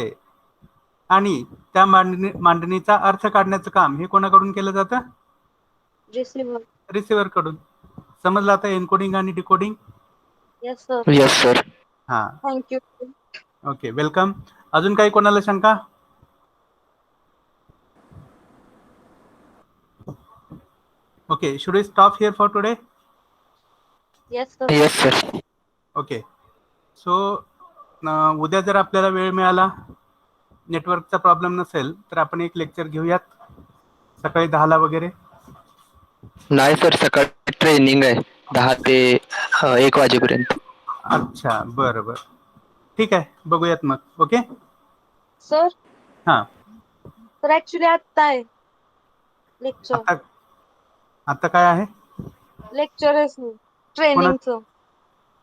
आणि त्या मांडणीचा अर्थ काढण्याचं काम हे कोणाकडून केलं जातं? Receiver. रिसिव्हर कडून. समजलं आता एन्कोडिंग आणि decoding? Yes, sir. Yes, sir. हा, Thank you. Okay, welcome. अजून काही कोणाला शंका? Okay, should we stop here for today? Yes, sir. Yes, sir. Okay, so उद्या जर आपल्याला वेळ मिळाला, नेटवर्कचा प्रॉब्लेम नसेल, तर आपण एक लेक्चर घेऊयात सकाळी 10ला वगैरे. नाही सर, सकाळी ट्रेनिंग आहे 10 ते 1 वाजेपर्यंत. अच्छा, बरं बरं, ठीक आहे, बघूयात मग. ओके. Sir. हां, तर ऍक्च्युली आता आहे लेक्चर. आता काय आहे? लेक्चर आहे सर ट्रेनिंगचं.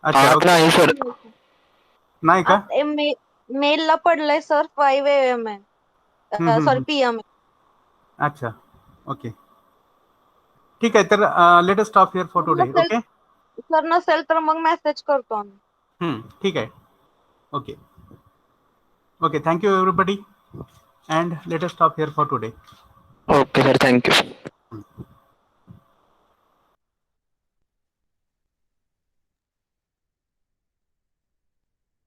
अच्छा, आज ओके. नाही सर. नाही का? मेलला पडलंय सर 5 AM आहे. सॉरी PM आहे. अच्छा, ओके, ठीक आहे. तर let us stop here for today. Okay. Sir नसेल तर मग मेसेज करतो आम्ही. ठीक आहे. Okay okay, thank you everybody, and let us stop here for today. Okay sir, thank you.